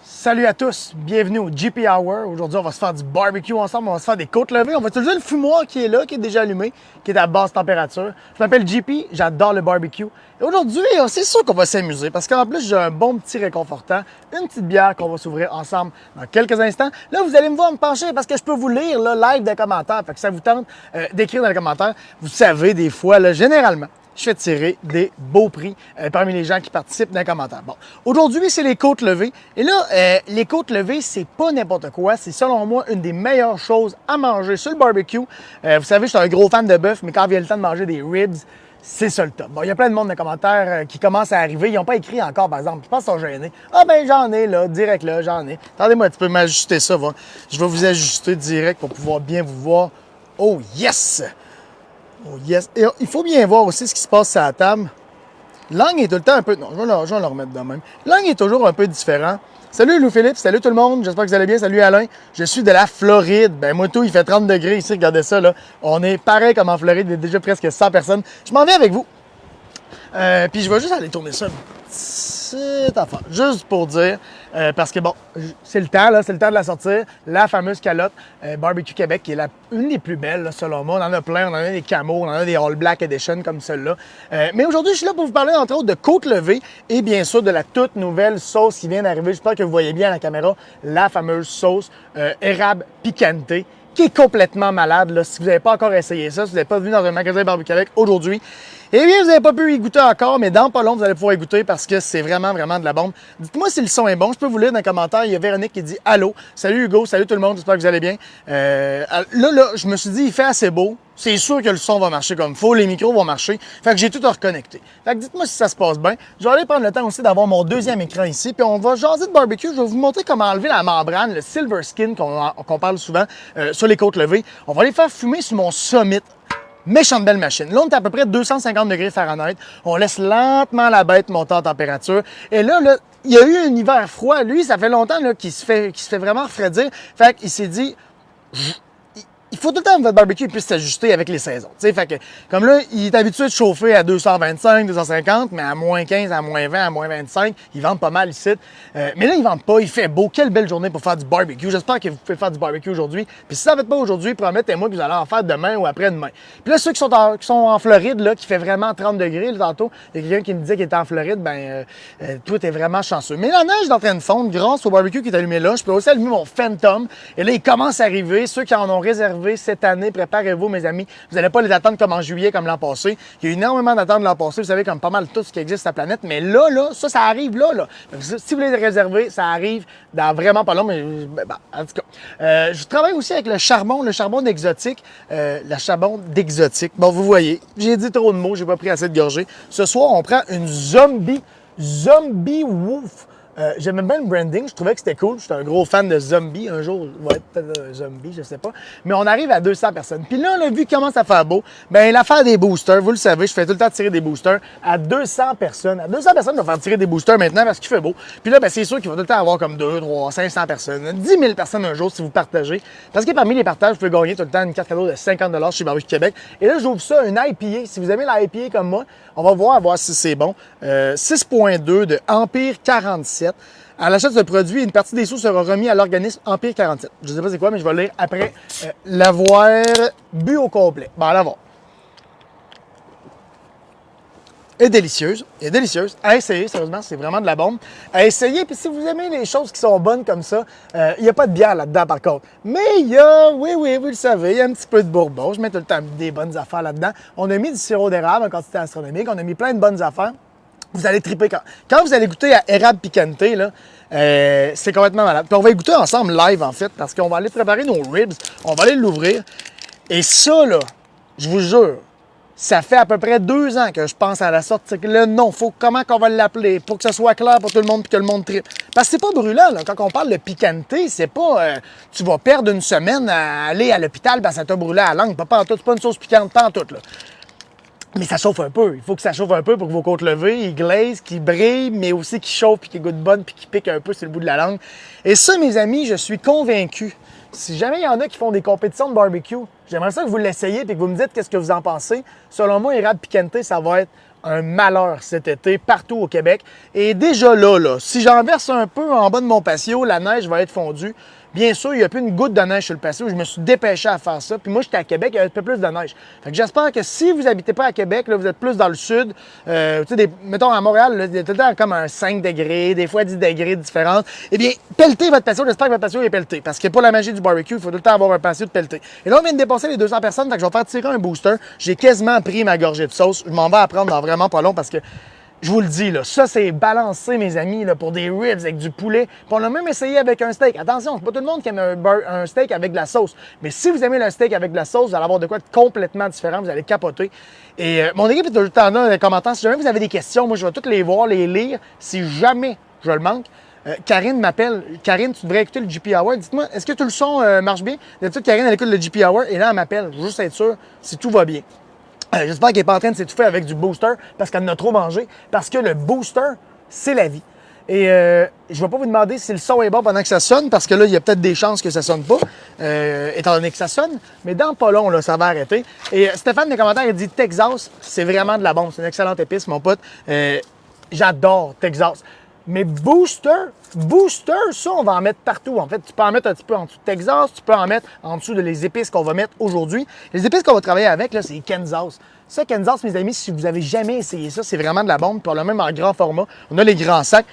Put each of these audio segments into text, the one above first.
Salut à tous, bienvenue au GP Hour. Aujourd'hui, on va se faire du barbecue ensemble, on va se faire des côtes levées. On va utiliser le fumoir qui est là, qui est déjà allumé, qui est à basse température. Je m'appelle GP, j'adore le barbecue. Et aujourd'hui, c'est sûr qu'on va s'amuser parce qu'en plus, j'ai un bon petit réconfortant, une petite bière qu'on va s'ouvrir ensemble dans quelques instants. Là, vous allez me voir me pencher parce que je peux vous lire là, live des commentaires. Fait que ça vous tente d'écrire dans les commentaires. Vous savez, des fois, là, généralement, je fais tirer des beaux prix parmi les gens qui participent dans les commentaires. Bon, aujourd'hui, c'est les côtes levées. Et là, les côtes levées, c'est pas n'importe quoi. C'est selon moi une des meilleures choses à manger sur le barbecue. Vous savez, je suis un gros fan de bœuf, mais quand vient le temps de manger des ribs, c'est ça le top. Bon, il y a plein de monde dans les commentaires qui commencent à arriver. Ils n'ont pas écrit encore, par exemple. Je pense qu'ils sont gênés. Ah ben, j'en ai, là, direct là, j'en ai. Attendez-moi, tu peux m'ajuster ça, va. Je vais vous ajuster direct pour pouvoir bien vous voir. Oh yes! Oh yes! Et il faut bien voir aussi ce qui se passe sur la table. L'angle est tout le temps un peu... Non, je vais le remettre de même. L'angle est toujours un peu différent. Salut Louis-Philippe, salut tout le monde, j'espère que vous allez bien. Salut Alain, je suis de la Floride. Ben moi tout, il fait 30 degrés ici, regardez ça là. On est pareil comme en Floride, il y a déjà presque 100 personnes. Je m'en vais avec vous. Puis je vais juste aller tourner ça une petite affaire, juste pour dire, parce que bon, c'est le temps, là, c'est le temps de la sortir, la fameuse calotte Barbecue Québec, qui est une des plus belles, là, selon moi. On en a plein, on en a des camos, on en a des All Black Edition comme celle-là. Mais aujourd'hui, je suis là pour vous parler, entre autres, de côte levée et bien sûr de la toute nouvelle sauce qui vient d'arriver. J'espère que vous voyez bien à la caméra la fameuse sauce érable picante, qui est complètement malade. Là. Si vous n'avez pas encore essayé ça, si vous n'avez pas venu dans un magasin Barbecue Québec aujourd'hui, eh bien, vous n'avez pas pu y goûter encore, mais dans pas long, vous allez pouvoir y goûter parce que c'est vraiment, vraiment de la bombe. Dites-moi si le son est bon. Je peux vous lire dans les commentaires. Il y a Véronique qui dit « Allô, salut Hugo, salut tout le monde, j'espère que vous allez bien. » Là, je me suis dit, il fait assez beau. C'est sûr que le son va marcher comme il faut, les micros vont marcher. Fait que j'ai tout reconnecté. Fait que dites-moi si ça se passe bien. Je vais aller prendre le temps aussi d'avoir mon deuxième écran ici, puis on va jaser de barbecue. Je vais vous montrer comment enlever la membrane, le silver skin qu'on parle souvent sur les côtes levées. On va les faire fumer sur mon Summit. Méchante belle machine. Là, on est à peu près 250 degrés Fahrenheit. On laisse lentement la bête monter en température. Et là, il y a eu un hiver froid. Lui, ça fait longtemps qu'il se fait vraiment refroidir. Fait qu'il s'est dit... Il faut tout le temps que votre barbecue puisse s'ajuster avec les saisons. T'sais, fait que, comme là, il est habitué de chauffer à 225, 250, mais à moins 15, à moins 20, à moins 25, ils vendent pas mal ici. Mais là, ils vendent pas, il fait beau. Quelle belle journée pour faire du barbecue. J'espère que vous pouvez faire du barbecue aujourd'hui. Puis si ça ne fait pas aujourd'hui, promettez-moi que vous allez en faire demain ou après-demain. Puis là, ceux qui sont en Floride, là, qui fait vraiment 30 degrés, là, tantôt, il y a quelqu'un qui me disait qu'il était en Floride, toi, t'es vraiment chanceux. Mais la neige est en train de fondre grâce au barbecue qui est allumé là. Je peux aussi allumer mon Phantom. Et là, il commence à arriver. Ceux qui en ont réservé cette année, préparez-vous, mes amis. Vous n'allez pas les attendre comme en juillet, comme l'an passé. Il y a eu énormément d'attentes l'an passé, vous savez, comme pas mal tout ce qui existe sur la planète. Mais là, ça arrive là. Si vous voulez les réserver, ça arrive dans vraiment pas long. Mais en tout cas, je travaille aussi avec le charbon d'exotique. Le charbon d'exotique. Bon, vous voyez, j'ai dit trop de mots, j'ai pas pris assez de gorgées. Ce soir, on prend une Zombie Wolf. J'aimais bien le branding, je trouvais que c'était cool. J'étais un gros fan de Zombie. Un jour, ouais, peut-être un zombie, je sais pas. Mais on arrive à 200 personnes. Puis là, on a vu qu'il commence à faire beau. Bien, l'affaire des boosters, vous le savez, je fais tout le temps tirer des boosters à 200 personnes. À 200 personnes, on va faire tirer des boosters maintenant parce qu'il fait beau. Puis là, c'est sûr qu'il va tout le temps avoir comme 2, 3, 500 personnes. 10 000 personnes un jour si vous partagez. Parce que parmi les partages, vous pouvez gagner tout le temps une carte cadeau de 50 chez Barbecue Québec. Et là, j'ouvre ça, une IPA. Si vous aimez la IPA comme moi, on va voir si c'est bon. 6.2 de Empire 47. À l'achat de ce produit, une partie des sous sera remis à l'organisme Empire 47. Je ne sais pas c'est quoi, mais je vais le lire après l'avoir bu au complet. Bon, allons voir. Et délicieuse. À essayer, sérieusement, c'est vraiment de la bombe. À essayer, puis si vous aimez les choses qui sont bonnes comme ça, il n'y a pas de bière là-dedans, par contre. Mais il y a, oui, vous le savez, il y a un petit peu de bourbon. Je mets tout le temps des bonnes affaires là-dedans. On a mis du sirop d'érable en quantité astronomique. On a mis plein de bonnes affaires. Vous allez triper quand vous allez goûter à érable picante, là, c'est complètement malade. Puis on va y goûter ensemble live, en fait, parce qu'on va aller préparer nos ribs. On va aller l'ouvrir. Et ça, là, je vous jure, ça fait à peu près 2 ans que je pense à la sorte. C'est que le nom, comment qu'on va l'appeler pour que ce soit clair pour tout le monde et que le monde tripe. Parce que c'est pas brûlant, là. Quand on parle de picante, c'est pas tu vas perdre une semaine à aller à l'hôpital parce que ça t'a brûlé à la langue. Pas en tout, c'est pas une sauce piquante, pas en tout, là. Mais ça chauffe un peu. Il faut que ça chauffe un peu pour que vos côtes levées, ils glaisent, qu'ils brillent, mais aussi qu'ils chauffent, puis qu'ils goûtent bonne, puis qu'ils piquent un peu sur le bout de la langue. Et ça, mes amis, je suis convaincu. Si jamais il y en a qui font des compétitions de barbecue, j'aimerais ça que vous l'essayiez et que vous me dites qu'est-ce que vous en pensez. Selon moi, érable picante, ça va être un malheur cet été partout au Québec. Et déjà là, si j'en verse un peu en bas de mon patio, la neige va être fondue. Bien sûr, il n'y a plus une goutte de neige sur le patio. Je me suis dépêché à faire ça. Puis moi, j'étais à Québec, il y avait un peu plus de neige. Fait que j'espère que si vous n'habitez pas à Québec, là, vous êtes plus dans le sud, mettons à Montréal, là, il y a tout le temps comme un 5 degrés, des fois 10 degrés de différence. Eh bien, pelletez votre patio. J'espère que votre patio est pelleté. Parce que pour la magie du barbecue, il faut tout le temps avoir un patio de pelleté. Et là, on vient de dépasser les 200 personnes. Fait que je vais faire tirer un booster. J'ai quasiment pris ma gorgée de sauce. Je m'en vais à prendre dans vraiment pas long parce que je vous le dis, là, ça, c'est balancé, mes amis, là, pour des ribs avec du poulet. Puis on a même essayé avec un steak. Attention, c'est pas tout le monde qui aime un steak avec de la sauce. Mais si vous aimez le steak avec de la sauce, vous allez avoir de quoi de complètement différent. Vous allez capoter. Et mon équipe est tout le temps là dans les commentaires. Si jamais vous avez des questions, moi, je vais toutes les voir, les lire. Si jamais je le manque, Karine m'appelle. Karine, tu devrais écouter le GP Hour. Dites-moi, est-ce que tout le son marche bien? D'habitude, Karine, elle écoute le GP Hour et là, elle m'appelle. Je veux juste être sûr si tout va bien. J'espère qu'elle n'est pas en train de s'étouffer avec du booster parce qu'elle en a trop mangé. Parce que le booster, c'est la vie. Et je ne vais pas vous demander si le son est bon pendant que ça sonne, parce que là, il y a peut-être des chances que ça ne sonne pas, étant donné que ça sonne. Mais dans pas long, là, ça va arrêter. Et Stéphane, dans les commentaires, il dit Texas, c'est vraiment de la bombe. C'est une excellente épice, mon pote. J'adore Texas. Mais booster, ça, on va en mettre partout. En fait, tu peux en mettre un petit peu en dessous de Texas, tu peux en mettre en dessous de les épices qu'on va mettre aujourd'hui. Les épices qu'on va travailler avec, là, c'est Kansas. Ça, Kansas, mes amis, si vous avez jamais essayé ça, c'est vraiment de la bombe. Puis on l'a même en grand format. On a les grands sacs.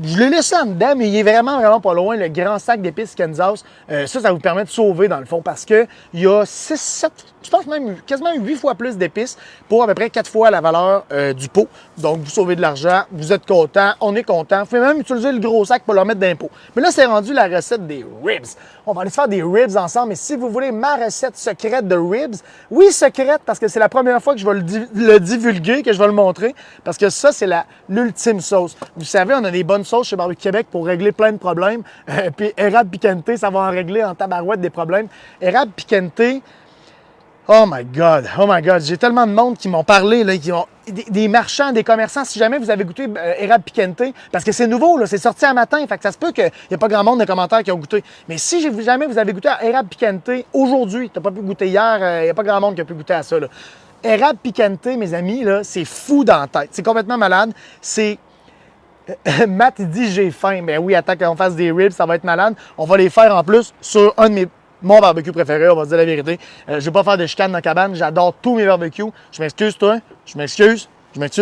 Je l'ai laissé en dedans, mais il est vraiment pas loin, le grand sac d'épices Kansas. Ça vous permet de sauver, dans le fond, parce qu'il y a 6, 7, je pense même quasiment 8 fois plus d'épices pour à peu près 4 fois la valeur du pot. Donc, vous sauvez de l'argent, vous êtes content, on est content. Vous pouvez même utiliser le gros sac pour leur mettre d'impôt. Mais là, c'est rendu la recette des ribs. On va aller se faire des ribs ensemble. Mais si vous voulez ma recette secrète de ribs, oui, secrète, parce que c'est la première fois que je vais le divulguer, que je vais le montrer, parce que ça, c'est l'ultime sauce. Vous savez, on a des bonnes sauces chez Barbecue Québec pour régler plein de problèmes. Puis érable picante, ça va en régler en tabarouette des problèmes. Érable picante, oh my God, j'ai tellement de monde qui m'ont parlé, là, des marchands, des commerçants. Si jamais vous avez goûté érable picante, parce que c'est nouveau, là, c'est sorti un matin, fait que ça se peut qu'il n'y ait pas grand monde de commentaires qui ont goûté. Mais si jamais vous avez goûté à érable picante aujourd'hui, tu n'as pas pu goûter hier, il n'y a pas grand monde qui a pu goûter à ça, là. Érable picante, mes amis, là, c'est fou dans la tête. C'est complètement malade. C'est Matt, il dit j'ai faim. Ben oui, attends qu'on fasse des ribs, ça va être malade. On va les faire en plus sur mon barbecue préféré, on va se dire la vérité. Je ne vais pas faire de chicane dans la cabane. J'adore tous mes barbecues. Je m'excuse, toi. Je m'excuse,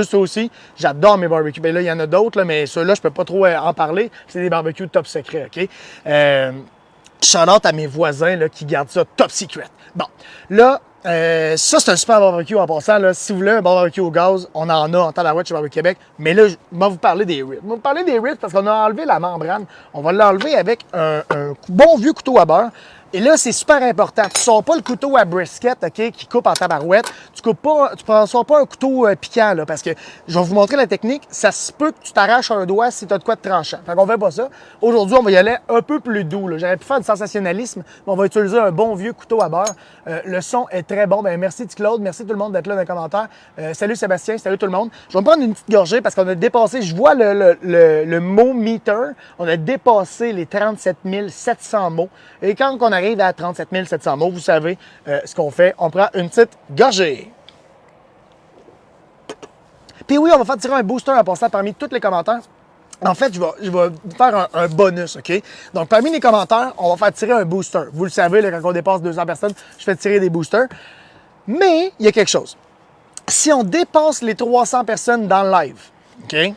toi aussi. J'adore mes barbecues. Ben là, il y en a d'autres, mais ceux-là, je peux pas trop en parler. C'est des barbecues top secret, OK? Shout-out à mes voisins là, qui gardent ça top secret. Bon, là, ça, c'est un super barbecue en passant. Là, si vous voulez un barbecue au gaz, on en a en tabarouette chez Barbecue Québec. Mais là, je vais vous parler des ribs. Je vais vous parler des ribs parce qu'on a enlevé la membrane. On va l'enlever avec un bon vieux couteau à beurre. Et là, c'est super important. Tu ne sors pas le couteau à brisket, OK, qui coupe en tabarouette. Tu ne sors pas un couteau piquant, là, parce que je vais vous montrer la technique. Ça se peut que tu t'arraches un doigt si tu as de quoi de tranchant. Fait qu'on ne fait pas ça. Aujourd'hui, on va y aller un peu plus doux, là. J'aurais pu faire du sensationnalisme, mais on va utiliser un bon vieux couteau à beurre. Le son est très bon. Ben, merci, Claude. Merci tout le monde d'être là dans les commentaires. Salut Sébastien. Salut tout le monde. Je vais me prendre une petite gorgée parce qu'on a dépassé, je vois le mot meter. On a dépassé les 37 700 mots. Et quand on arrive à 37 700 mots, vous savez ce qu'on fait. On prend une petite gorgée. Puis oui, on va faire tirer un booster en passant parmi tous les commentaires. En fait, je vais faire un bonus, OK? Donc, parmi les commentaires, on va faire tirer un booster. Vous le savez, là, quand on dépasse 200 personnes, je fais tirer des boosters. Mais, il y a quelque chose. Si on dépasse les 300 personnes dans le live, OK?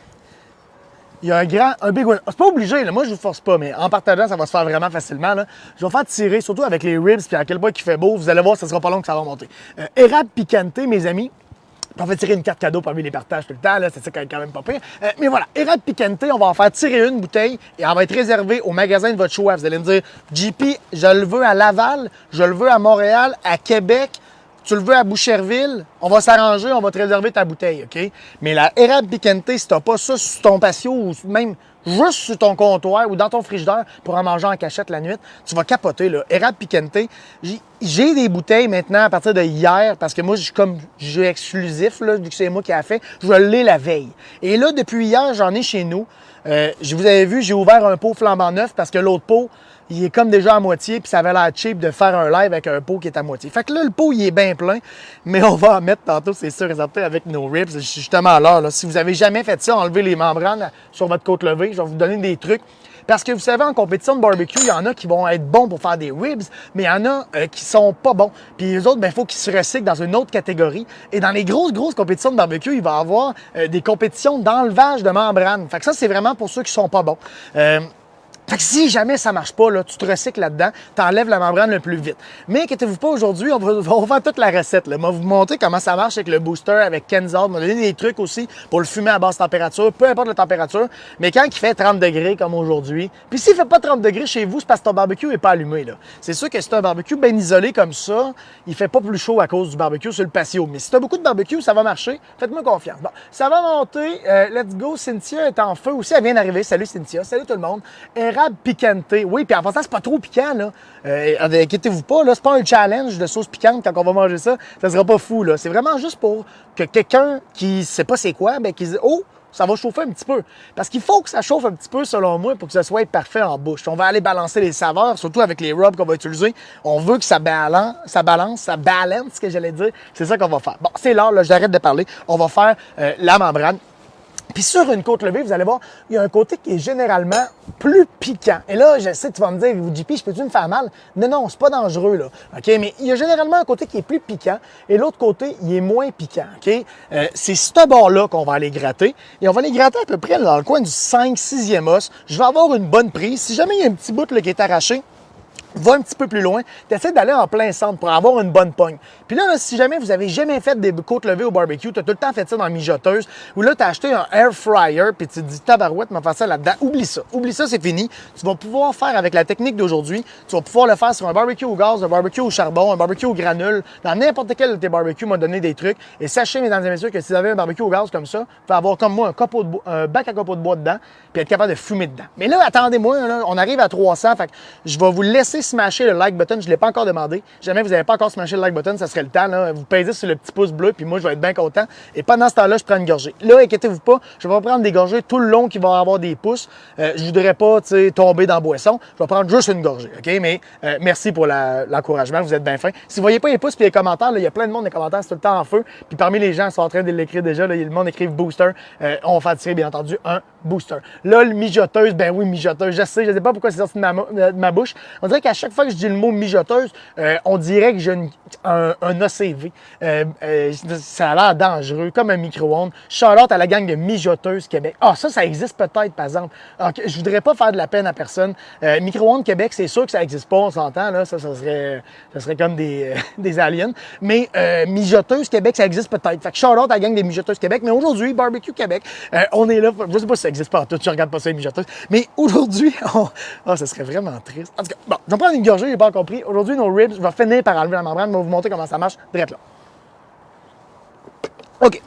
Il y a un big winner. C'est pas obligé, là. Moi, je vous force pas, mais en partageant, ça va se faire vraiment facilement, là. Je vais faire tirer, surtout avec les ribs, puis à quel point il fait beau. Vous allez voir, ça sera pas long que ça va monter. Érable picante, mes amis. On va tirer une carte cadeau parmi les partages tout le temps, là, c'est ça quand même pas pire. Mais voilà, érable picante, on va en faire tirer une bouteille et elle va être réservée au magasin de votre choix. Vous allez me dire, JP, je le veux à Laval, je le veux à Montréal, à Québec, tu le veux à Boucherville, on va s'arranger, on va te réserver ta bouteille, OK? Mais la érable picante, si t'as pas ça sur ton patio ou même juste sur ton comptoir ou dans ton frigidaire pour en manger en cachette la nuit, tu vas capoter, là. Érable picante. J'ai des bouteilles maintenant à partir de hier parce que moi, comme jeu exclusif, là, vu que c'est moi qui ai fait, je l'ai la veille. Et là, depuis hier, j'en ai chez nous. Je vous avais vu, j'ai ouvert un pot flambant neuf parce que l'autre pot, il est comme déjà à moitié, puis ça avait l'air cheap de faire un live avec un pot qui est à moitié. Fait que là, le pot, il est bien plein, mais on va en mettre tantôt, c'est sûr et certain, avec nos ribs. Justement à l'heure, si vous avez jamais fait ça, enlever les membranes sur votre côte levée, je vais vous donner des trucs. Parce que vous savez, en compétition de barbecue, il y en a qui vont être bons pour faire des ribs, mais il y en a qui sont pas bons. Puis les autres, il faut qu'ils se recyclent dans une autre catégorie. Et dans les grosses compétitions de barbecue, il va y avoir des compétitions d'enlevage de membranes. Fait que ça, c'est vraiment pour ceux qui sont pas bons. Fait que si jamais ça marche pas, là, tu te recycles là-dedans, tu enlèves la membrane le plus vite. Mais inquiétez-vous pas, aujourd'hui, on va faire toute la recette. Là. On va vous montrer comment ça marche avec le booster, avec Kenzal. On va donner des trucs aussi pour le fumer à basse température, peu importe la température. Mais quand il fait 30 degrés comme aujourd'hui, puis s'il fait pas 30 degrés chez vous, c'est parce que ton barbecue n'est pas allumé. Là. C'est sûr que si c'est un barbecue bien isolé comme ça, il fait pas plus chaud à cause du barbecue sur le patio. Mais si tu as beaucoup de barbecue, ça va marcher. Faites-moi confiance. Bon, ça va monter. Let's go. Cynthia est en feu aussi. Elle vient d'arriver. Salut Cynthia. Salut tout le monde. Érable piquante. Oui, puis en passant, c'est pas trop piquant, là. Inquiétez-vous pas, là, c'est pas un challenge de sauce piquante quand on va manger ça. Ça sera pas fou, là. C'est vraiment juste pour que quelqu'un qui sait pas c'est quoi, ben, qui dise, oh, ça va chauffer un petit peu. Parce qu'il faut que ça chauffe un petit peu, selon moi, pour que ça soit parfait en bouche. On va aller balancer les saveurs, surtout avec les rubs qu'on va utiliser. On veut que ça balance, ce que j'allais dire. C'est ça qu'on va faire. Bon, c'est l'heure, là, j'arrête de parler. On va faire la membrane. Puis sur une côte levée, vous allez voir, il y a un côté qui est généralement plus piquant. Et là, je sais, tu vas me dire, JP, je peux-tu me faire mal? Non, c'est pas dangereux, là. OK? Mais il y a généralement un côté qui est plus piquant et l'autre côté, il est moins piquant. OK? C'est ce bord-là qu'on va aller gratter. Et on va aller gratter à peu près dans le coin du 5-6e os. Je vais avoir une bonne prise. Si jamais il y a un petit bout là, qui est arraché, va un petit peu plus loin, tu essaies d'aller en plein centre pour avoir une bonne pogne. Puis là, si jamais vous avez jamais fait des côtes levées au barbecue, tu as tout le temps fait ça dans la mijoteuse, ou là, tu as acheté un air fryer, puis tu te dis, tabarouette, m'a fait ça là-dedans. Oublie ça, c'est fini. Tu vas pouvoir faire avec la technique d'aujourd'hui, tu vas pouvoir le faire sur un barbecue au gaz, un barbecue au charbon, un barbecue au granule, dans n'importe quel de tes barbecues, m'a donné des trucs. Et sachez, mesdames et messieurs, que si vous avez un barbecue au gaz comme ça, vous pouvez avoir comme moi un bac à copeaux de bois dedans, puis être capable de fumer dedans. Mais là, attendez-moi, là, on arrive à 300, fait que je vais vous laisser smasher le like button. Je ne l'ai pas encore demandé. Jamais vous n'avez pas encore smashé le like button, ça serait le temps. Là. Vous pèsez sur le petit pouce bleu, puis moi, je vais être bien content. Et pendant ce temps-là, je prends une gorgée. Là, inquiétez-vous pas, je vais pas prendre des gorgées tout le long qui vont avoir des pouces. Je voudrais pas tomber dans la boisson. Je vais prendre juste une gorgée. OK? Mais merci pour l'encouragement. Vous êtes bien fin. Si vous voyez pas les pouces et les commentaires, il y a plein de monde, les commentaires, c'est tout le temps en feu. Puis parmi les gens, ils sont en train de l'écrire déjà. Là, le monde écrit booster. On va faire tirer, bien entendu, un booster. Là, le mijoteuse, ben oui, mijoteuse. Je sais pas pourquoi c'est sorti de ma bouche. On dirait qu'à chaque fois que je dis le mot mijoteuse, on dirait que j'ai un ACV. Ça a l'air dangereux, comme un micro-ondes. Shout-out à la gang de Mijoteuses Québec. Ah, ça existe peut-être, par exemple. Okay, je voudrais pas faire de la peine à personne. Micro-ondes Québec, c'est sûr que ça n'existe pas, on s'entend, là. Ça serait comme des aliens. Mais Mijoteuses Québec, ça existe peut-être. Fait que shout-out à la gang des Mijoteuses Québec. Mais aujourd'hui, Barbecue Québec, on est là. Je sais pas si ça existe pas en tout, je regarde pas ça, les mijoteuses. Mais aujourd'hui, ça serait vraiment triste. En tout cas, bon, je vais prendre une gorgée, j'ai pas compris. Aujourd'hui, nos ribs, je vais finir par enlever la membrane, je vais vous montrer comment ça marche, direct là. OK.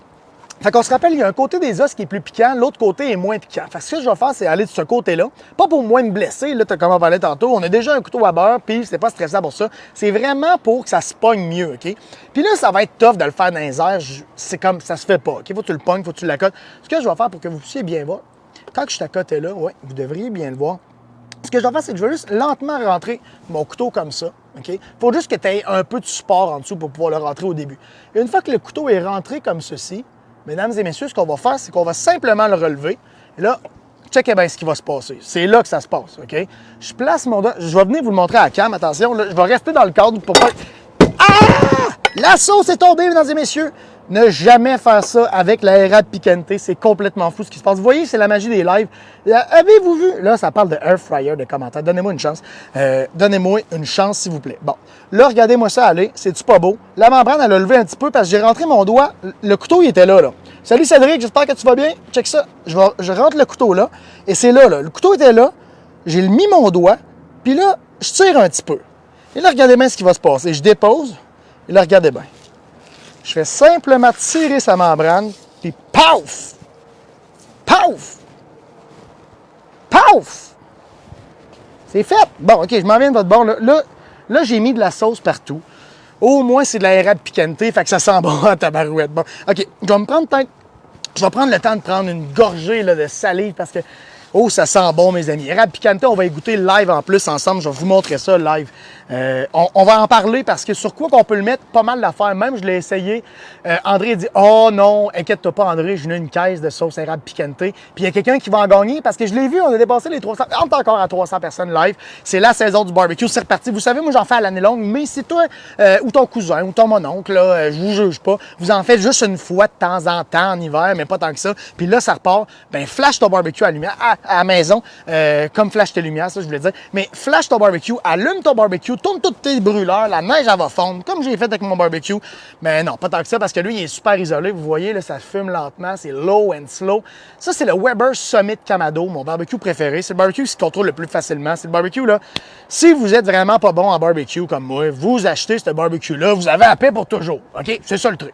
Fait qu'on se rappelle, il y a un côté des os qui est plus piquant, l'autre côté est moins piquant. Fait que ce que je vais faire, c'est aller de ce côté-là. Pas pour moins me blesser, là, comme on parlait tantôt. On a déjà un couteau à beurre, puis c'est pas stressant pour ça. C'est vraiment pour que ça se pogne mieux, OK? Puis là, ça va être tough de le faire dans les airs. C'est comme, ça se fait pas, OK? Faut que tu le pognes, faut que tu l'accotes. Ce que je vais faire pour que vous puissiez bien voir, quand je t'accotais là, ouais, vous devriez bien le voir. Ce que je vais faire, c'est que je vais juste lentement rentrer mon couteau comme ça. OK? Faut juste que tu aies un peu de support en dessous pour pouvoir le rentrer au début. Et une fois que le couteau est rentré comme ceci, mesdames et messieurs, ce qu'on va faire, c'est qu'on va simplement le relever. Et là, checkez bien ce qui va se passer. C'est là que ça se passe. OK? Je place mon doigt. Je vais venir vous le montrer à la cam. Attention, là, je vais rester dans le cadre pour pas. Ah! La sauce est tombée, mesdames et messieurs. Ne jamais faire ça avec la érable piquante. C'est complètement fou ce qui se passe. Vous voyez, c'est la magie des lives. Avez-vous vu? Là, ça parle de air fryer, de commentaires. Donnez-moi une chance. Donnez-moi une chance, s'il vous plaît. Bon. Là, regardez-moi ça aller. C'est-tu pas beau? La membrane, elle a levé un petit peu parce que j'ai rentré mon doigt. Le couteau, il était là. Salut Cédric, j'espère que tu vas bien. Check ça. Je rentre le couteau là. Et c'est là. Le couteau était là. J'ai mis mon doigt. Puis là, je tire un petit peu. Et là, regardez bien ce qui va se passer. Je dépose. Et là, regardez bien. Je fais simplement tirer sa membrane, puis paf! Paf! Paf! C'est fait! Bon, OK, je m'en viens de votre bord. Là, j'ai mis de la sauce partout. Au moins, c'est de la érable piquante, fait que ça sent bon à tabarouette. Bon, OK, je vais prendre le temps de prendre une gorgée là, de salive parce que Oh, ça sent bon, mes amis. Érable piquante, on va y goûter live en plus ensemble. Je vais vous montrer ça live. On va en parler parce que sur quoi qu'on peut le mettre, pas mal d'affaires. Même, je l'ai essayé. André a dit, oh non, inquiète-toi pas, André, j'ai une caisse de sauce érable piquante. Puis il y a quelqu'un qui va en gagner parce que je l'ai vu, on a dépassé les 300. On est encore à 300 personnes live. C'est la saison du barbecue, c'est reparti. Vous savez, moi, j'en fais à l'année longue, mais si toi, ou ton cousin, ou ton mononcle, là, je vous juge pas, vous en faites juste une fois de temps en temps en hiver, mais pas tant que ça. Puis là, ça repart. Ben, flash ton barbecue à lumière, à la maison, comme flash tes lumières, ça, je voulais dire. Mais flash ton barbecue, allume ton barbecue, tourne tous tes brûleurs, la neige, elle va fondre, comme j'ai fait avec mon barbecue. Mais non, pas tant que ça, parce que lui, il est super isolé. Vous voyez, là, ça fume lentement, c'est low and slow. Ça, c'est le Weber Summit Kamado, mon barbecue préféré. C'est le barbecue qui se contrôle le plus facilement. C'est le barbecue, là. Si vous êtes vraiment pas bon en barbecue comme moi, vous achetez ce barbecue-là, vous avez la paix pour toujours. OK? C'est ça le truc.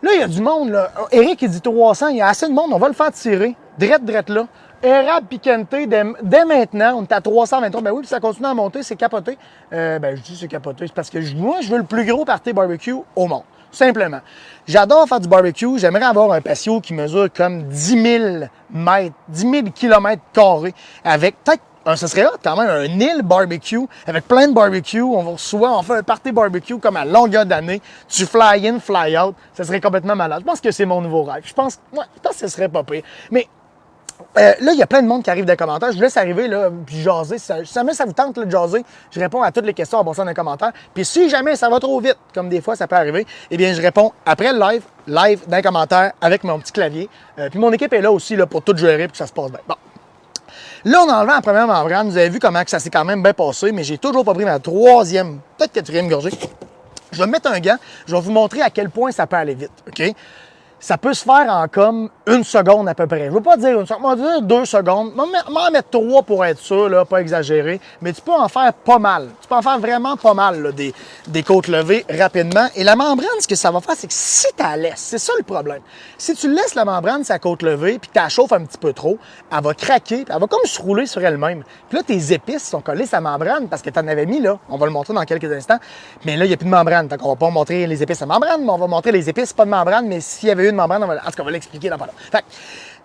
Là, il y a du monde, là. Eric, il dit 300, il y a assez de monde, on va le faire tirer. Drette là. Érable piquante, dès maintenant, on est à 323. Ben oui, puis ça continue à monter, c'est capoté. Je dis c'est capoté, c'est parce que moi, je veux le plus gros party barbecue au monde. Simplement. J'adore faire du barbecue. J'aimerais avoir un patio qui mesure comme 10 000 mètres, 10 000 kilomètres carrés avec peut-être ça serait quand même un île barbecue avec plein de barbecues. On fait un party barbecue comme à longueur d'année. Tu fly in, fly out. Ça serait complètement malade. Je pense que c'est mon nouveau rêve. Je pense que ce serait pas pire. Mais là, il y a plein de monde qui arrive dans les commentaires. Je vous laisse arriver, là, puis jaser. Si jamais ça vous tente là, de jaser, je réponds à toutes les questions en passant dans les commentaires. Puis si jamais ça va trop vite, comme des fois ça peut arriver, eh bien, je réponds après le live dans les commentaires avec mon petit clavier. Puis mon équipe est là aussi là, pour tout gérer et que ça se passe bien. Bon. Là, on a enlevé la première membrane. Vous avez vu comment que ça s'est quand même bien passé, mais j'ai toujours pas pris ma troisième, peut-être quatrième gorgée. Je vais mettre un gant. Je vais vous montrer à quel point ça peut aller vite, OK? Ça peut se faire en comme 1 seconde à peu près. Je ne veux pas dire 1 seconde, je vais dire 2 secondes. Je vais en mettre 3 pour être sûr, là, pas exagérer. Mais tu peux en faire pas mal. Tu peux en faire vraiment pas mal, là, des côtes levées rapidement. Et la membrane, ce que ça va faire, c'est que si tu la laisses, c'est ça le problème. Si tu laisses la membrane, sa côte levée, puis que tu la chauffes un petit peu trop, elle va craquer, puis elle va comme se rouler sur elle-même. Puis là, tes épices sont collées sur la membrane parce que tu en avais mis, là. On va le montrer dans quelques instants. Mais là, il n'y a plus de membrane. Donc, on va pas montrer les épices à membrane, mais on va montrer les épices pas de membrane. Mais s'il y avait eu une membrane, en tout cas, on va l'expliquer dans pas là. Fait que,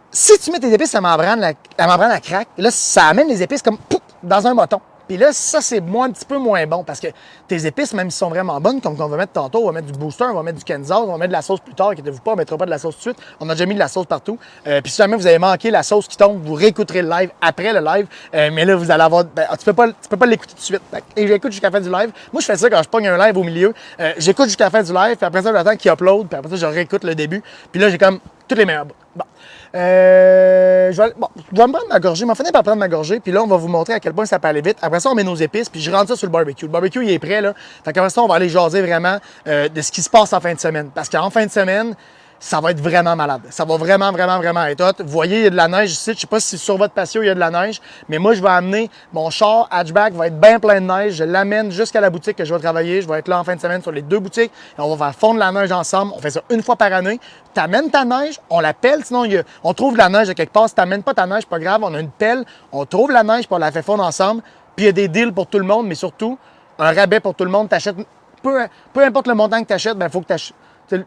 si tu mets tes épices à membrane, la membrane, elle craque. Là, ça amène les épices comme pouf, dans un bâton. Puis là, ça, c'est un petit peu moins bon parce que tes épices, même si sont vraiment bonnes, comme on va mettre tantôt, on va mettre du booster, on va mettre du Kansas, on va mettre de la sauce plus tard, inquiétez-vous pas, on ne mettra pas de la sauce tout de suite. On a déjà mis de la sauce partout. Puis si jamais vous avez manqué la sauce qui tombe, vous réécouterez le live après le live. Mais là, vous allez avoir. Tu peux pas l'écouter tout de suite. Et j'écoute jusqu'à la fin du live. Moi, je fais ça quand je pogne un live au milieu. J'écoute jusqu'à la fin du live, puis après ça, j'attends qu'il upload, puis après ça, je réécoute le début. Puis là, j'ai comme toutes les meilleures. Bon. Je vais me prendre ma gorgée, m'en finir par prendre ma gorgée, puis là, on va vous montrer à quel point ça peut aller vite. Après ça, on met nos épices, puis je rentre ça sur le barbecue. Le barbecue, il est prêt, là. Fait qu'après ça, on va aller jaser vraiment de ce qui se passe en fin de semaine. Parce qu'en fin de semaine, ça va être vraiment malade. Ça va vraiment, vraiment, vraiment être hot. Vous voyez, il y a de la neige ici. Je sais pas si sur votre patio, il y a de la neige, mais moi, je vais amener mon char hatchback, va être bien plein de neige. Je l'amène jusqu'à la boutique que je vais travailler. Je vais être là en fin de semaine sur les 2 boutiques. Et on va faire fondre la neige ensemble. On fait ça une fois par année. Tu amènes ta neige, on la pèle, sinon on trouve la neige à quelque part. Si tu n'amènes pas ta neige, pas grave, on a une pelle, on trouve la neige, puis on la fait fondre ensemble. Puis il y a des deals pour tout le monde, mais surtout, un rabais pour tout le monde. T'achètes, peu importe le montant que tu achètes, il faut que tu achètes.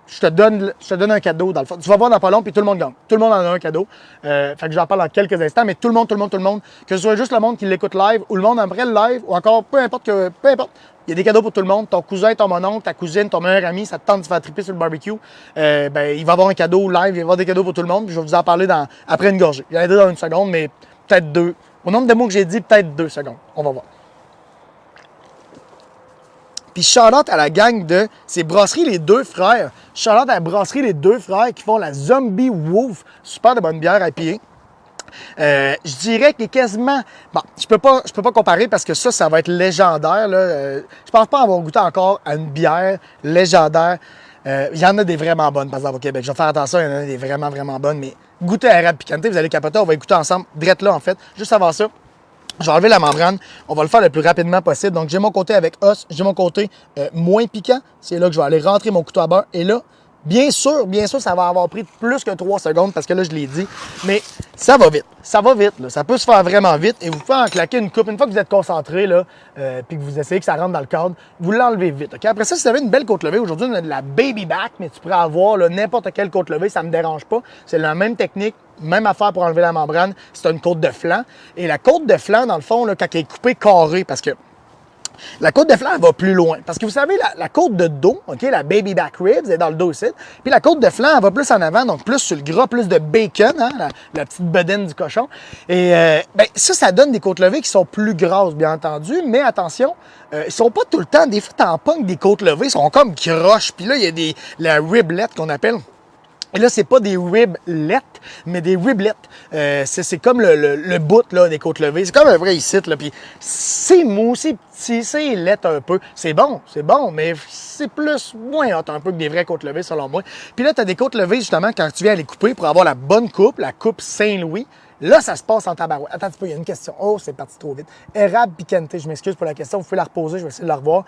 Je te donne un cadeau dans le fond. Tu vas voir dans pas long, puis tout le monde gagne. Tout le monde en a un cadeau. Fait que j'en parle dans quelques instants, mais tout le monde, que ce soit juste le monde qui l'écoute live ou le monde après le live, ou encore peu importe. Il y a des cadeaux pour tout le monde. Ton cousin, ton mononcle, ta cousine, ton meilleur ami, ça te tente de faire triper sur le barbecue. Il va avoir un cadeau live, il va y avoir des cadeaux pour tout le monde. Puis je vais vous en parler après une gorgée. Il y en a deux dans 1 seconde, mais peut-être 2. Au nombre de mots que j'ai dit, peut-être 2 secondes. On va voir. Puis shout-out à la gang de ces brasseries Les Deux Frères. Shout-out à la brasserie Les Deux Frères qui font la Zombie Wolf. Super de bonne bière à pied. Je dirais qu'il est quasiment... Bon, je peux pas comparer parce que ça va être légendaire. Là. Je pense pas avoir goûté encore à une bière légendaire. Il y en a des vraiment bonnes, par exemple, au Québec. Je vais faire attention, il y en a des vraiment, vraiment bonnes. Mais goûtez à Érable piquante, vous allez capoter. On va écouter ensemble, direct là, en fait. Juste avant ça, je vais enlever la membrane. On va le faire le plus rapidement possible. Donc, j'ai mon côté avec os. J'ai mon côté moins piquant. C'est là que je vais aller rentrer mon couteau à beurre. Et là, bien sûr, ça va avoir pris plus que 3 secondes parce que là, je l'ai dit. Mais ça va vite. Ça va vite. Là. Ça peut se faire vraiment vite. Et vous pouvez en claquer une coupe. Une fois que vous êtes concentré, là, puis que vous essayez que ça rentre dans le cadre, vous l'enlevez vite. Okay? Après ça, si vous avez une belle côte levée, aujourd'hui, on a de la baby back, mais tu pourrais avoir n'importe quelle côte levée. Ça ne me dérange pas. C'est la même technique. Même affaire pour enlever la membrane, c'est une côte de flanc. Et la côte de flanc, dans le fond, là, quand elle est coupée carrée, parce que la côte de flanc, elle va plus loin. Parce que vous savez, la côte de dos, OK, la baby back ribs, elle est dans le dos ici. Puis la côte de flanc, elle va plus en avant, donc plus sur le gras, plus de bacon, hein, la petite bedaine du cochon. Et ben, ça donne des côtes levées qui sont plus grasses, bien entendu. Mais attention, ils sont pas tout le temps. Des fois, t'en pognes des côtes levées, ils sont comme croches. Puis là, il y a la riblet qu'on appelle. Et là, c'est pas des riblets, mais des riblets. C'est comme le bout là, des côtes levées. C'est comme un vrai ici, là. Puis c'est mou, c'est petit, c'est laid un peu. C'est bon, mais c'est plus moins hot un peu que des vraies côtes levées, selon moi. Puis là, tu as des côtes levées, justement, quand tu viens les couper pour avoir la bonne coupe, la coupe Saint-Louis. Là, ça se passe en tabarouette. Attends un petit peu, il y a une question. Oh, c'est parti trop vite. Érable picante, je m'excuse pour la question. Vous pouvez la reposer, je vais essayer de la revoir.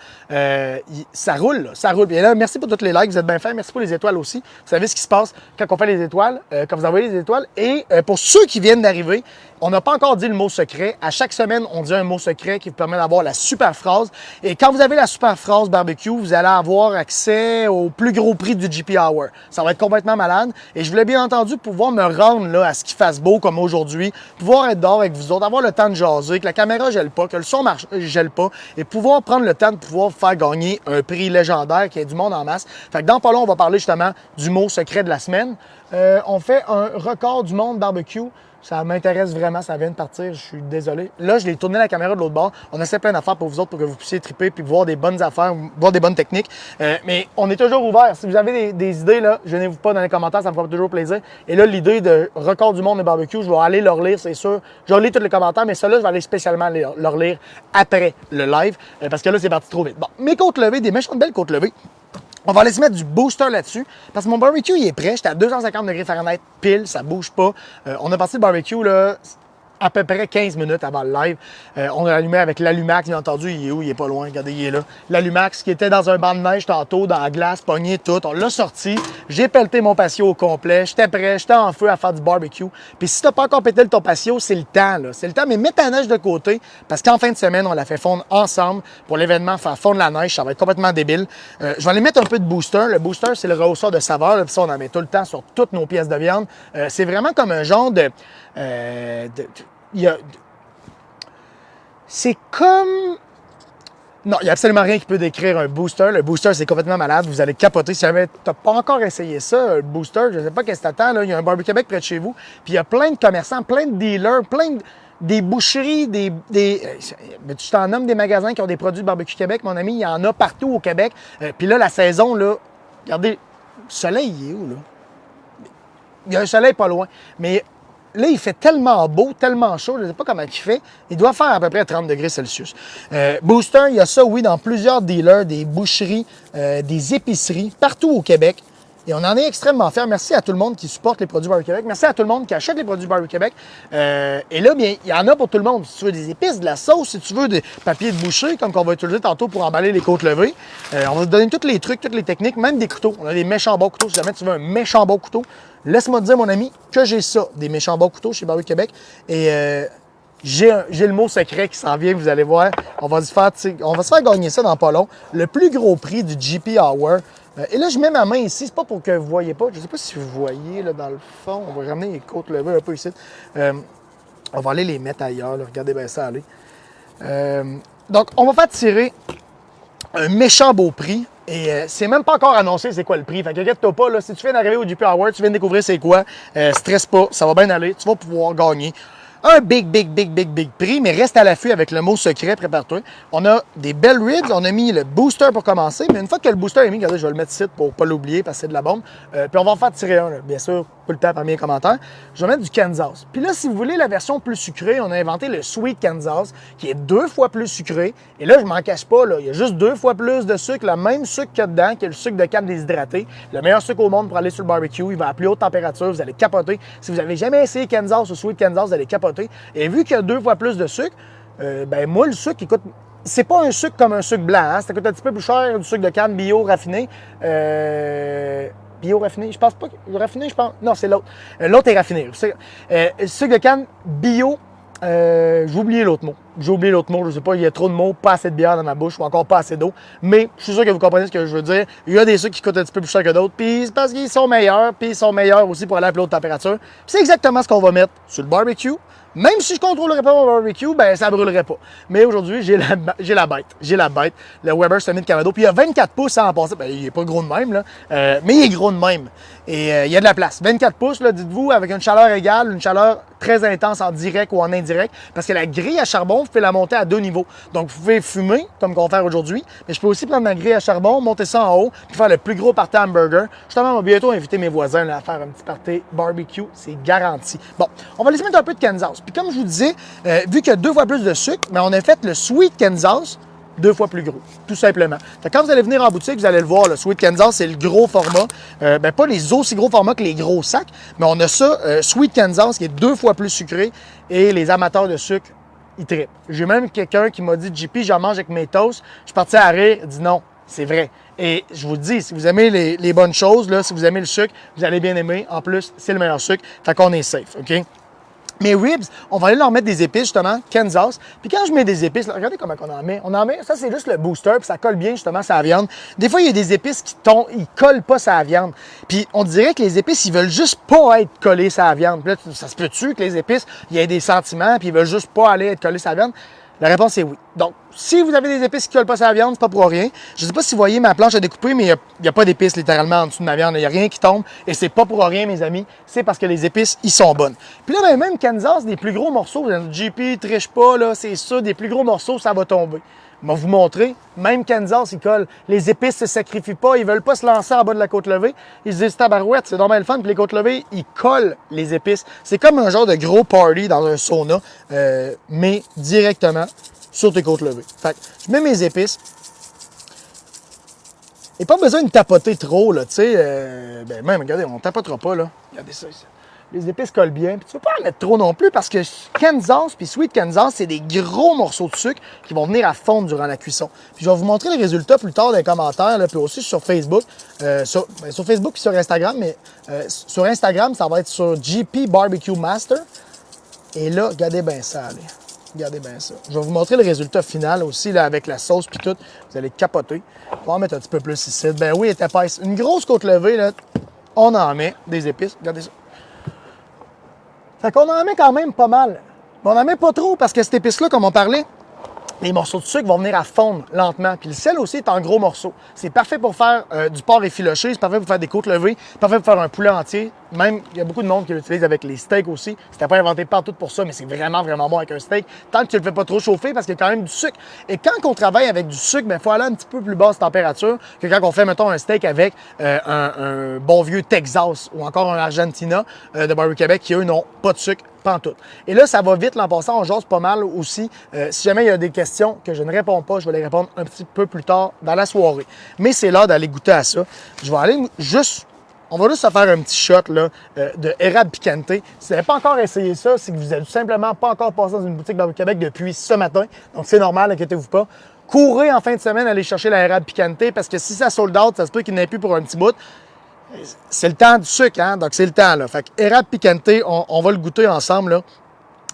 Ça roule, là. Ça roule. Et là, merci pour tous les likes, vous êtes bien faits. Merci pour les étoiles aussi. Vous savez ce qui se passe quand on fait les étoiles, quand vous envoyez les étoiles. Et pour ceux qui viennent d'arriver, on n'a pas encore dit le mot secret. À chaque semaine, on dit un mot secret qui vous permet d'avoir la super phrase. Et quand vous avez la super phrase barbecue, vous allez avoir accès au plus gros prix du GP Hour. Ça va être complètement malade. Et je voulais bien entendu pouvoir me rendre là, à ce qu'il fasse beau comme aujourd'hui, pouvoir être dehors avec vous autres, avoir le temps de jaser, que la caméra gèle pas, que le son gèle pas, et pouvoir prendre le temps de pouvoir faire gagner un prix légendaire qui est du monde en masse. Fait que dans pas long, on va parler justement du mot secret de la semaine. On fait un record du monde barbecue. Ça m'intéresse vraiment, ça vient de partir, je suis désolé. Là, je l'ai tourné la caméra de l'autre bord. On essaie plein d'affaires pour vous autres, pour que vous puissiez triper puis voir des bonnes affaires, voir des bonnes techniques. Mais on est toujours ouvert. Si vous avez des idées, là, gênez-vous pas dans les commentaires, ça me fera toujours plaisir. Et là, l'idée de record du monde de barbecue, je vais aller leur lire, c'est sûr. Je vais lire tous les commentaires, mais ceux-là, je vais aller spécialement leur lire après le live, parce que là, c'est parti trop vite. Bon, mes côtes levées, des méchantes belles côtes levées. On va aller se mettre du booster là-dessus parce que mon barbecue, il est prêt. J'étais à 250 degrés Fahrenheit pile, ça bouge pas. On a parti le barbecue là, à peu près 15 minutes avant le live. On a allumé avec l'Allumax, bien entendu. Il est où? Il est pas loin. Regardez, il est là. L'Allumax qui était dans un banc de neige tantôt, dans la glace, pogné, tout. On l'a sorti. J'ai pelleté mon patio au complet. J'étais prêt. J'étais en feu à faire du barbecue. Puis si t'as pas encore pété ton patio, c'est le temps, là. C'est le temps. Mais mets ta neige de côté parce qu'en fin de semaine, on l'a fait fondre ensemble pour l'événement, faire fondre la neige. Ça va être complètement débile. Je vais aller mettre un peu de booster. Le booster, c'est le rehausseur de saveur. Puis ça, on en met tout le temps sur toutes nos pièces de viande. C'est vraiment comme un genre de c'est comme... Non, il n'y a absolument rien qui peut décrire un booster. Le booster, c'est complètement malade. Vous allez capoter. Si jamais tu n'as pas encore essayé ça, le booster, je ne sais pas qu'est-ce que t'attends. Là. Il y a un Barbecue Québec près de chez vous. Puis il y a plein de commerçants, plein de dealers, des boucheries, tu t'en nommes des magasins qui ont des produits de Barbecue Québec, mon ami. Il y en a partout au Québec. Puis là, la saison, là, regardez, le soleil, il est où, là? Il y a un soleil pas loin. Mais là, il fait tellement beau, tellement chaud, je ne sais pas comment il fait. Il doit faire à peu près 30 degrés Celsius. Booster, il y a ça, oui, dans plusieurs dealers, des boucheries, des épiceries, partout au Québec. Et on en est extrêmement fiers. Merci à tout le monde qui supporte les produits Barbecue Québec. Merci à tout le monde qui achète les produits Barbecue Québec. Et là, bien, il y en a pour tout le monde. Si tu veux des épices, de la sauce, si tu veux des papiers de boucher, comme qu'on va utiliser tantôt pour emballer les côtes levées. On va te donner tous les trucs, toutes les techniques, même des couteaux. On a des méchants bons couteaux. Si jamais tu veux un méchant bon couteau, laisse-moi te dire, mon ami, que j'ai ça, des méchants bons couteaux chez Barbecue Québec. Et j'ai le mot secret qui s'en vient, vous allez voir. On va se faire gagner ça dans pas long. Le plus gros prix du GP Hour. Et là, je mets ma main ici. C'est pas pour que vous ne voyez pas. Je ne sais pas si vous voyez là, dans le fond. On va ramener les côtes levées un peu ici. On va aller les mettre ailleurs. Là. Regardez bien ça aller. Donc, on va faire tirer un méchant beau prix. Et c'est même pas encore annoncé c'est quoi le prix. Fait qu'inquiète-toi pas, là, si tu viens d'arriver au GP Hour, tu viens de découvrir c'est quoi, stresse pas, ça va bien aller, tu vas pouvoir gagner un big prix, mais reste à l'affût avec le mot secret, prépare-toi. On a des belles ribs, on a mis le booster pour commencer, mais une fois que le booster est mis, regardez, je vais le mettre ici pour pas l'oublier parce que c'est de la bombe. Puis on va en faire tirer un, là, bien sûr, pas le temps parmi les commentaires. Je vais mettre du Kansas. Puis là, si vous voulez la version plus sucrée, on a inventé le Sweet Kansas, qui est 2 fois plus sucré. Et là, je m'en cache pas, là, il y a juste 2 fois plus de sucre, le même sucre qu'il y a dedans, qui est le sucre de canne déshydraté. Le meilleur sucre au monde pour aller sur le barbecue. Il va à plus haute température, vous allez capoter. Si vous avez jamais essayé Kansas ou Sweet Kansas, vous allez capoter. Et vu qu'il y a 2 fois plus de sucre, ben moi, le sucre, écoute, c'est pas un sucre comme un sucre blanc. Hein? Ça coûte un petit peu plus cher du sucre de canne bio raffiné. Bio raffiné, je pense pas. Raffiné, je pense. Non, c'est l'autre. L'autre est raffiné. Le sucre de canne bio, j'ai oublié l'autre mot. j'ai oublié l'autre mot, je sais pas, il y a trop de mots, pas assez de bière dans ma bouche ou encore pas assez d'eau. Mais je suis sûr que vous comprenez ce que je veux dire. Il y a des sucres qui coûtent un petit peu plus cher que d'autres, puis c'est parce qu'ils sont meilleurs, puis ils sont meilleurs aussi pour aller à plus haute température. Puis c'est exactement ce qu'on va mettre sur le barbecue. Même si je ne contrôlerais pas mon barbecue, ben ça ne brûlerait pas. Mais aujourd'hui, j'ai la bête. J'ai la bête. Le Weber Summit Camado. Puis il y a 24 pouces à en passer. Ben, il n'est pas gros de même, là. Mais il est gros de même. Et il y a de la place. 24 pouces, là, dites-vous, avec une chaleur égale, une chaleur très intense en direct ou en indirect. Parce que la grille à charbon, vous pouvez la monter à 2 niveaux. Donc, vous pouvez fumer, comme on va faire aujourd'hui. Mais je peux aussi prendre ma grille à charbon, monter ça en haut, puis faire le plus gros party hamburger. Justement, on va bientôt inviter mes voisins là, à faire un petit party barbecue. C'est garanti. Bon, on va laisser mettre un peu de Kansas. Puis comme je vous disais, vu qu'il y a 2 fois plus de sucre, mais on a fait le Sweet Kansas 2 fois plus gros, tout simplement. Fait que quand vous allez venir en boutique, vous allez le voir, le Sweet Kansas, c'est le gros format. Pas les aussi gros formats que les gros sacs, mais on a ça, Sweet Kansas, qui est 2 fois plus sucré, et les amateurs de sucre, ils trippent. J'ai même quelqu'un qui m'a dit, JP, j'en mange avec mes toasts. Je suis parti à rire, il dit non, c'est vrai. Et je vous le dis, si vous aimez les bonnes choses, là, si vous aimez le sucre, vous allez bien aimer. En plus, c'est le meilleur sucre, fait qu'on est safe, OK? Mes ribs, on va aller leur mettre des épices, justement, Kansas. Puis quand je mets des épices, là, regardez comment on en met. On en met, ça c'est juste le booster, puis ça colle bien, justement, sur la viande. Des fois, il y a des épices qui tombent, ils collent pas sur la viande. Puis on dirait que les épices, ils veulent juste pas être collés sur la viande. Puis là, ça se peut-tu que les épices, il y ait des sentiments, puis ils veulent juste pas aller être collés sur la viande? La réponse est oui. Donc, si vous avez des épices qui ne collent pas sur la viande, c'est pas pour rien. Je ne sais pas si vous voyez ma planche à découper, mais il n'y a pas d'épices littéralement en dessous de ma viande. Il n'y a rien qui tombe. Et c'est pas pour rien, mes amis. C'est parce que les épices, ils sont bonnes. Puis là, même Kansas, des plus gros morceaux, vous avez dit, JP, triche pas, là, c'est ça, des plus gros morceaux, ça va tomber. Je vais vous montrer. Même Kansas, ils collent. Les épices ne se sacrifient pas. Ils veulent pas se lancer en bas de la côte levée. Ils se disent, tabarouette, c'est normal le fun. Puis les côtes levées, ils collent les épices. C'est comme un genre de gros party dans un sauna, mais directement sur tes côtes levées. Fait que je mets mes épices. Et pas besoin de tapoter trop, là, tu sais. Même, regardez, on tapotera pas, là. Regardez ça ici. Les épices collent bien. Puis tu ne veux pas en mettre trop non plus parce que Kansas puis Sweet Kansas, c'est des gros morceaux de sucre qui vont venir à fondre durant la cuisson. Puis je vais vous montrer les résultats plus tard dans les commentaires, là, puis aussi sur Facebook. Sur Facebook et sur Instagram, mais sur Instagram, ça va être sur JP Barbecue Master. Et là, regardez bien ça, allez. Regardez bien ça. Je vais vous montrer le résultat final aussi, là, avec la sauce puis tout. Vous allez capoter. On va en mettre un petit peu plus ici. Ben oui, elle est épaisse. Une grosse côte levée, là, on en met des épices. Regardez ça. Fait qu'on en met quand même pas mal. Mais on n'en met pas trop parce que cette épice-là, comme on parlait, les morceaux de sucre vont venir à fondre lentement. Puis le sel aussi est en gros morceaux. C'est parfait pour faire du porc effiloché, c'est parfait pour faire des côtes levées, c'est parfait pour faire un poulet entier. Même, il y a beaucoup de monde qui l'utilise avec les steaks aussi. C'était pas inventé partout pour ça, mais c'est vraiment, vraiment bon avec un steak. Tant que tu le fais pas trop chauffer parce qu'il y a quand même du sucre. Et quand on travaille avec du sucre, il faut aller à un petit peu plus basse température que quand on fait, mettons, un steak avec un bon vieux Texas ou encore un Argentina de Barbecue Québec qui, eux, n'ont pas de sucre. Pantoute. Et là, ça va vite, l'en passant, on jase pas mal aussi. Si jamais il y a des questions que je ne réponds pas, je vais les répondre un petit peu plus tard dans la soirée. Mais c'est l'heure d'aller goûter à ça. Je vais aller juste... On va juste se faire un petit shot là, de érable piquanté. Si vous n'avez pas encore essayé ça, c'est que vous n'êtes tout simplement pas encore passé dans une boutique Barbecue Québec depuis ce matin. Donc, c'est normal, inquiétez-vous pas. Courez en fin de semaine, aller chercher la érable piquanté parce que si ça sold out, ça se peut qu'il n'y ait plus pour un petit bout. C'est le temps du sucre, hein? Donc c'est le temps, là. Fait que érable piquanté, on va le goûter ensemble, là.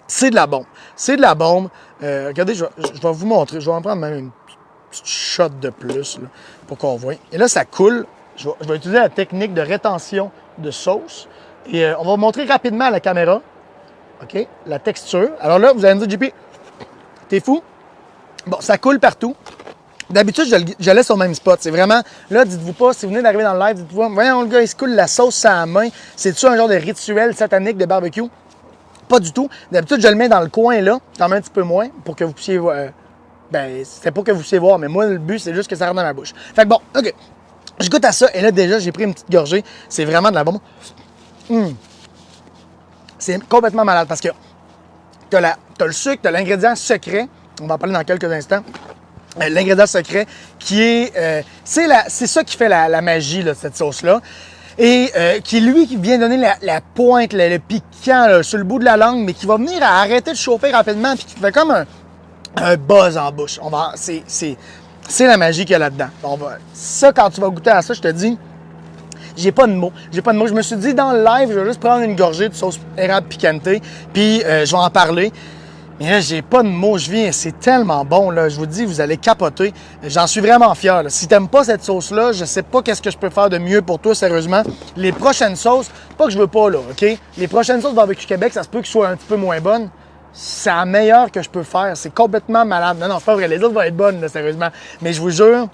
C'est de la bombe. C'est de la bombe. Regardez, je vais vous montrer. Je vais en prendre même une petite shot de plus, là, pour qu'on voit. Et là, ça coule. Je vais utiliser la technique de rétention de sauce. Et on va vous montrer rapidement à la caméra, OK, la texture. Alors là, vous allez me dire, JP, t'es fou? Bon, ça coule partout. D'habitude, je laisse au même spot. C'est vraiment, là, dites-vous pas, si vous venez d'arriver dans le live, dites-vous, voyons, le gars, il se coule la sauce à la main. C'est-tu un genre de rituel satanique de barbecue? Pas du tout. D'habitude, je le mets dans le coin, là, quand même un petit peu moins, pour que vous puissiez voir. C'est pour que vous puissiez voir, mais moi, le but, c'est juste que ça rentre dans ma bouche. Fait que bon, OK. Je goûte à ça, et là, déjà, j'ai pris une petite gorgée. C'est vraiment de la bombe. C'est complètement malade, parce que t'as le sucre, t'as l'ingrédient secret. On va en parler dans quelques instants. L'ingrédient secret qui est... c'est ça qui fait la magie là, de cette sauce-là. Et qui, lui, qui vient donner la pointe, le piquant là, sur le bout de la langue, mais qui va venir à arrêter de chauffer rapidement puis qui fait comme un buzz en bouche. C'est la magie qu'il y a là-dedans. Ça, quand tu vas goûter à ça, je te dis, j'ai pas de mots. Je me suis dit, dans le live, je vais juste prendre une gorgée de sauce érable piquantée, puis je vais en parler. Mais là, j'ai pas de mots, je viens, c'est tellement bon, là. Je vous dis, vous allez capoter. J'en suis vraiment fier, là. Si t'aimes pas cette sauce-là, je sais pas qu'est-ce que je peux faire de mieux pour toi, sérieusement. Les prochaines sauces, pas que je veux pas, là, OK? Les prochaines sauces Barbecue Québec, ça se peut qu'elles soient un petit peu moins bonnes. C'est la meilleure que je peux faire. C'est complètement malade. Non, c'est pas vrai. Les autres vont être bonnes, là, sérieusement. Mais je vous jure,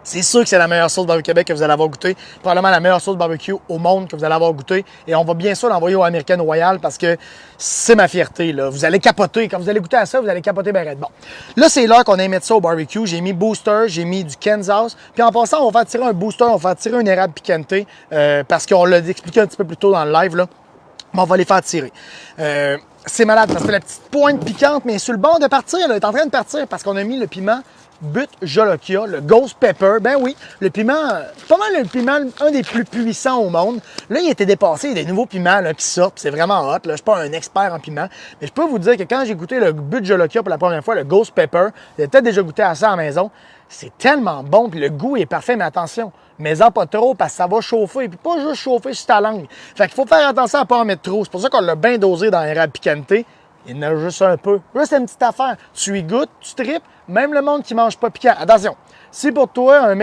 c'est sûr que c'est la meilleure sauce Barbecue Québec que vous allez avoir goûté. Probablement la meilleure sauce barbecue au monde que vous allez avoir goûté. Et on va bien sûr l'envoyer au American Royal parce que c'est ma fierté, là. Vous allez capoter. Quand vous allez goûter à ça, vous allez capoter bien raide. Bon. Là, c'est l'heure qu'on aille mettre ça au barbecue. J'ai mis Booster, j'ai mis du Kansas. Puis en passant, on va faire tirer un Booster, on va faire tirer un érable piquanté parce qu'on l'a expliqué un petit peu plus tôt dans le live, là. Mais on va les faire tirer. C'est malade parce que la petite pointe piquante, mais sur le bord de partir, elle est en train de partir parce qu'on a mis le piment But Jolokia, le Ghost Pepper. Ben oui, le piment, pas mal le piment, un des plus puissants au monde. Là, il a été dépassé, il y a des nouveaux piments là, qui sortent, c'est vraiment hot. Là. Je ne suis pas un expert en piment, mais je peux vous dire que quand j'ai goûté le But Jolokia pour la première fois, le Ghost Pepper, j'ai peut-être déjà goûté à ça à la maison. C'est tellement bon, puis le goût est parfait, mais attention, mets-en pas trop parce que ça va chauffer, puis pas juste chauffer sur ta langue. Fait qu'il faut faire attention à ne pas en mettre trop. C'est pour ça qu'on l'a bien dosé dans l'érable piquanté. Il y en a juste un peu. Juste une petite affaire. Tu y goûtes, tu tripes, même le monde qui mange pas piquant. Attention, si pour toi, un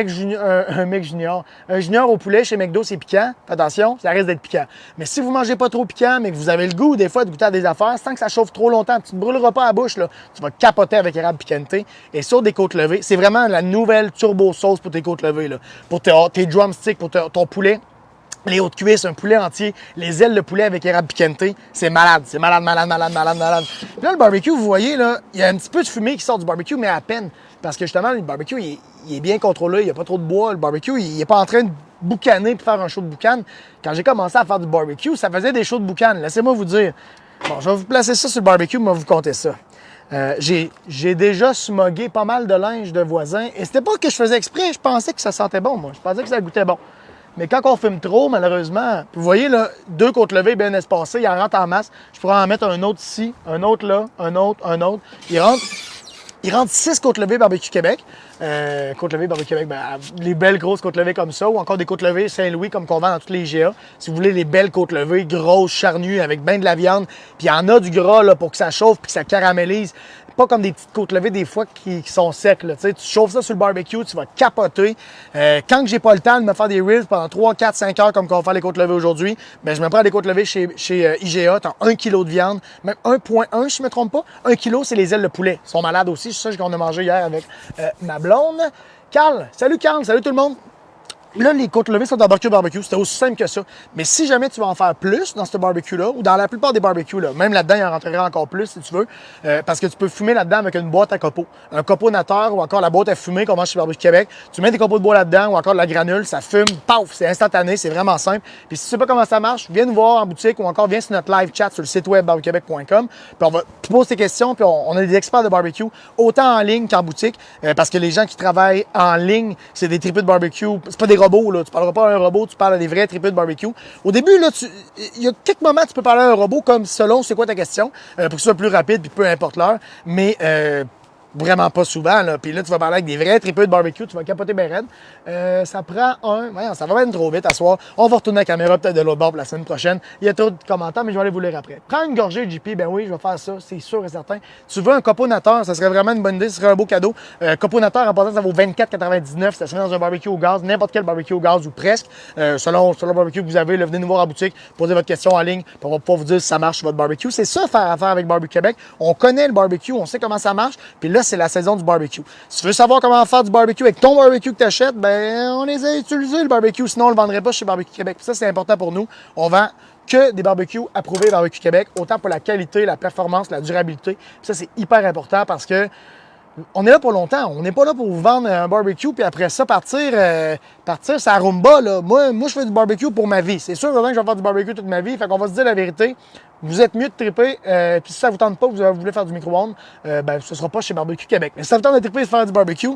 junior au poulet chez McDo, c'est piquant, attention, ça risque d'être piquant. Mais si vous mangez pas trop piquant, mais que vous avez le goût des fois de goûter à des affaires, sans que ça chauffe trop longtemps, tu ne brûleras pas la bouche, là, tu vas capoter avec érable piquanté. Et sur des côtes levées, c'est vraiment la nouvelle turbo sauce pour tes côtes levées, là. Pour tes drumsticks, pour ton poulet. Les hautes cuisses, un poulet entier, les ailes de poulet avec érable piquanté, c'est malade. C'est malade, malade, malade, malade, malade. Puis là, le barbecue, vous voyez, là, il y a un petit peu de fumée qui sort du barbecue, mais à peine. Parce que justement, le barbecue, il est bien contrôlé, il n'y a pas trop de bois. Le barbecue, il n'est pas en train de boucaner pour faire un show de boucan. Quand j'ai commencé à faire du barbecue, ça faisait des shows de boucan. Laissez-moi vous dire. Bon, je vais vous placer ça sur le barbecue, mais je vais vous compter ça. J'ai déjà smogué pas mal de linge de voisins. Et c'était pas que je faisais exprès, je pensais que ça sentait bon, moi. Je pensais que ça goûtait bon. Mais quand on fume trop, malheureusement, vous voyez, là, 2 côtes levées bien espacées, il en rentre en masse. Je pourrais en mettre un autre ici, un autre là, un autre, un autre. Il rentre 6 côtes levées Barbecue Québec. Côtes levées Barbecue Québec, ben, les belles grosses côtes levées comme ça, ou encore des côtes levées Saint-Louis comme qu'on vend dans tous les IGA. Si vous voulez les belles côtes levées, grosses, charnues, avec bien de la viande, puis il y en a du gras là, pour que ça chauffe puis que ça caramélise. Pas comme des petites côtes levées des fois qui sont secs. Là. Tu chauffes ça sur le barbecue, tu vas capoter. Quand j'ai pas le temps de me faire des reels pendant 3, 4, 5 heures comme on va faire les côtes levées aujourd'hui, ben, je me prends des côtes levées chez IGA, t'as 1 kg de viande, même 1,1 si je me trompe pas. 1 kg, c'est les ailes de poulet. Ils sont malades aussi, c'est ça qu'on a mangé hier avec ma blonde. Carl, salut tout le monde. Là, les côtes levées sont dans barbecue. C'était aussi simple que ça. Mais si jamais tu vas en faire plus dans ce barbecue-là, ou dans la plupart des barbecues, là, même là-dedans, il en rentrerait encore plus si tu veux, parce que tu peux fumer là-dedans avec une boîte à copeaux. Un copeau nateur ou encore la boîte à fumer qu'on mange chez Barbecue Québec. Tu mets des copeaux de bois là-dedans ou encore de la granule, ça fume, paf, c'est instantané, c'est vraiment simple. Puis si tu sais pas comment ça marche, viens nous voir en boutique ou encore viens sur notre live chat sur le site web barbecuequebec.com. Puis on va te poser tes questions, puis on a des experts de barbecue, autant en ligne qu'en boutique, parce que les gens qui travaillent en ligne, c'est des tripes de barbecue, c'est pas des robots, là. Tu parleras pas à un robot, tu parles à des vrais tripes de barbecue. Au début, là, il y a quelques moments tu peux parler à un robot comme selon c'est quoi ta question, pour que ce soit plus rapide puis peu importe l'heure, mais vraiment pas souvent. Là. Puis là, tu vas parler avec des vrais tripeux de barbecue, tu vas capoter bien raide. Ça prend voyons, ça va même trop vite à soir. On va retourner la caméra peut-être de l'autre bord pour la semaine prochaine. Il y a trop de commentaires, mais je vais aller vous lire après. Prends une gorgée de JP, ben oui, je vais faire ça, c'est sûr et certain. Tu veux un copeau nateur, ça serait vraiment une bonne idée, ce serait un beau cadeau. Copeau nateur, en passant, ça vaut 24,99. Ça serait dans un barbecue au gaz, n'importe quel barbecue au gaz ou presque. Selon le barbecue que vous avez, là, venez nous voir en boutique, posez votre question en ligne, puis on va pouvoir vous dire si ça marche sur votre barbecue. C'est ça faire affaire avec Barbecue Québec. On connaît le barbecue, on sait comment ça marche, puis là, c'est la saison du barbecue. Si tu veux savoir comment faire du barbecue avec ton barbecue que tu achètes, ben on les a utilisés le barbecue, sinon on le vendrait pas chez Barbecue Québec. Puis ça, c'est important pour nous. On vend que des barbecues approuvés Barbecue Québec, autant pour la qualité, la performance, la durabilité. Puis ça, c'est hyper important parce que on est là pour longtemps. On n'est pas là pour vous vendre un barbecue puis après ça, partir ça rumba. Là. Moi, je fais du barbecue pour ma vie. C'est sûr que je vais faire du barbecue toute ma vie. Fait qu'on va se dire la vérité. Vous êtes mieux de triper. Puis si ça vous tente pas, vous voulez faire du micro-ondes, ben ce sera pas chez Barbecue Québec. Mais si ça vous tente de triper et de faire du barbecue,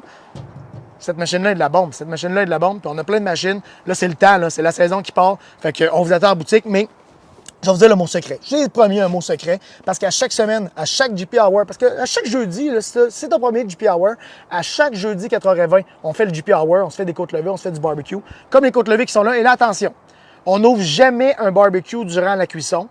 cette machine-là est de la bombe. Cette machine-là est de la bombe. Puis on a plein de machines. Là, c'est le temps. Là. C'est la saison qui part. Fait qu'on vous attend en boutique. Mais je vais vous dire le mot secret. J'ai promis un mot secret parce qu'à chaque semaine, à chaque GP Hour, parce qu'à chaque jeudi, c'est ton premier GP Hour, à chaque jeudi 4h20, on fait le GP Hour, on se fait des côtes levées, on se fait du barbecue. Comme les côtes levées qui sont là. Et là, attention, on n'ouvre jamais un barbecue durant la cuisson.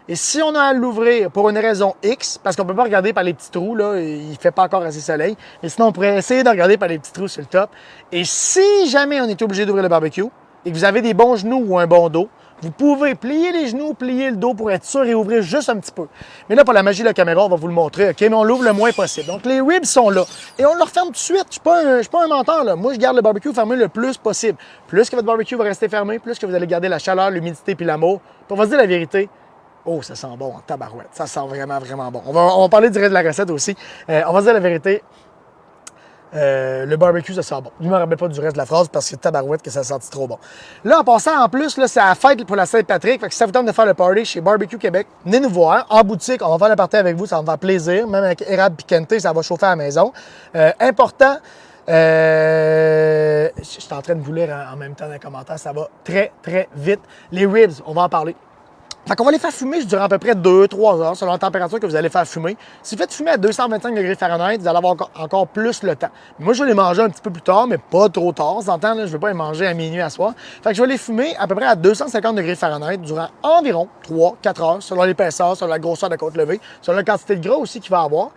Et si on a à l'ouvrir pour une raison X, parce qu'on ne peut pas regarder par les petits trous, là, il ne fait pas encore assez soleil, mais sinon on pourrait essayer de regarder par les petits trous sur le top. Et si jamais on est obligé d'ouvrir le barbecue et que vous avez des bons genoux ou un bon dos, vous pouvez plier les genoux, plier le dos pour être sûr et ouvrir juste un petit peu. Mais là, pour la magie de la caméra, on va vous le montrer, OK? Mais on l'ouvre le moins possible. Donc, les ribs sont là. Et on le referme tout de suite. Je ne suis pas un menteur, là. Moi, je garde le barbecue fermé le plus possible. Plus que votre barbecue va rester fermé, plus que vous allez garder la chaleur, l'humidité puis l'amour. Pour vous dire la vérité, oh, ça sent bon en tabarouette. Ça sent vraiment, vraiment bon. On va parler du reste de la recette aussi. On va dire la vérité. Le barbecue, ça sent bon. Je ne me rappelle pas du reste de la phrase parce que tabarouette que ça sentit trop bon. Là, en passant, en plus, là, c'est la fête pour la Saint-Patrick. Fait que si ça vous tente de faire le party chez Barbecue Québec, venez nous voir. En boutique, on va faire le party avec vous. Ça va me faire plaisir. Même avec érable piquanté, ça va chauffer à la maison. Important, je suis en train de vous lire en même temps dans les commentaires. Ça va très, très vite. Les ribs, on va en parler. Fait qu'on va les faire fumer durant à peu près 2-3 heures selon la température que vous allez faire fumer. Si vous faites fumer à 225 degrés Fahrenheit, vous allez avoir encore plus le temps. Moi, je vais les manger un petit peu plus tard, mais pas trop tard. On s'entend, là, je ne vais pas les manger à minuit à soir. Fait que je vais les fumer à peu près à 250 degrés Fahrenheit durant environ 3-4 heures selon l'épaisseur, selon la grosseur de la côte levée, selon la quantité de gras aussi qu'il va avoir.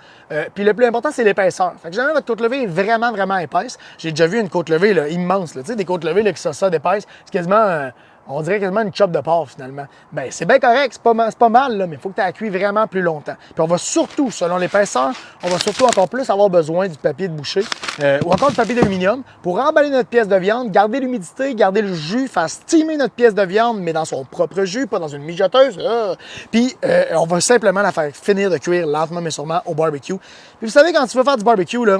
Puis le plus important, c'est l'épaisseur. Fait que jamais votre côte levée est vraiment, vraiment épaisse. J'ai déjà vu une côte levée là, immense. Tu sais, des côtes levées là, qui sont ça d'épaisse. C'est quasiment... on dirait quasiment une chop de porc, finalement. Bien, c'est bien correct, c'est pas mal, là, mais il faut que tu aies cuit vraiment plus longtemps. Puis on va surtout, selon l'épaisseur, on va surtout encore plus avoir besoin du papier de boucher ou encore du papier d'aluminium pour emballer notre pièce de viande, garder l'humidité, garder le jus, faire steamer notre pièce de viande, mais dans son propre jus, pas dans une mijoteuse. Puis on va simplement la faire finir de cuire lentement, mais sûrement au barbecue. Puis vous savez, quand tu veux faire du barbecue, là,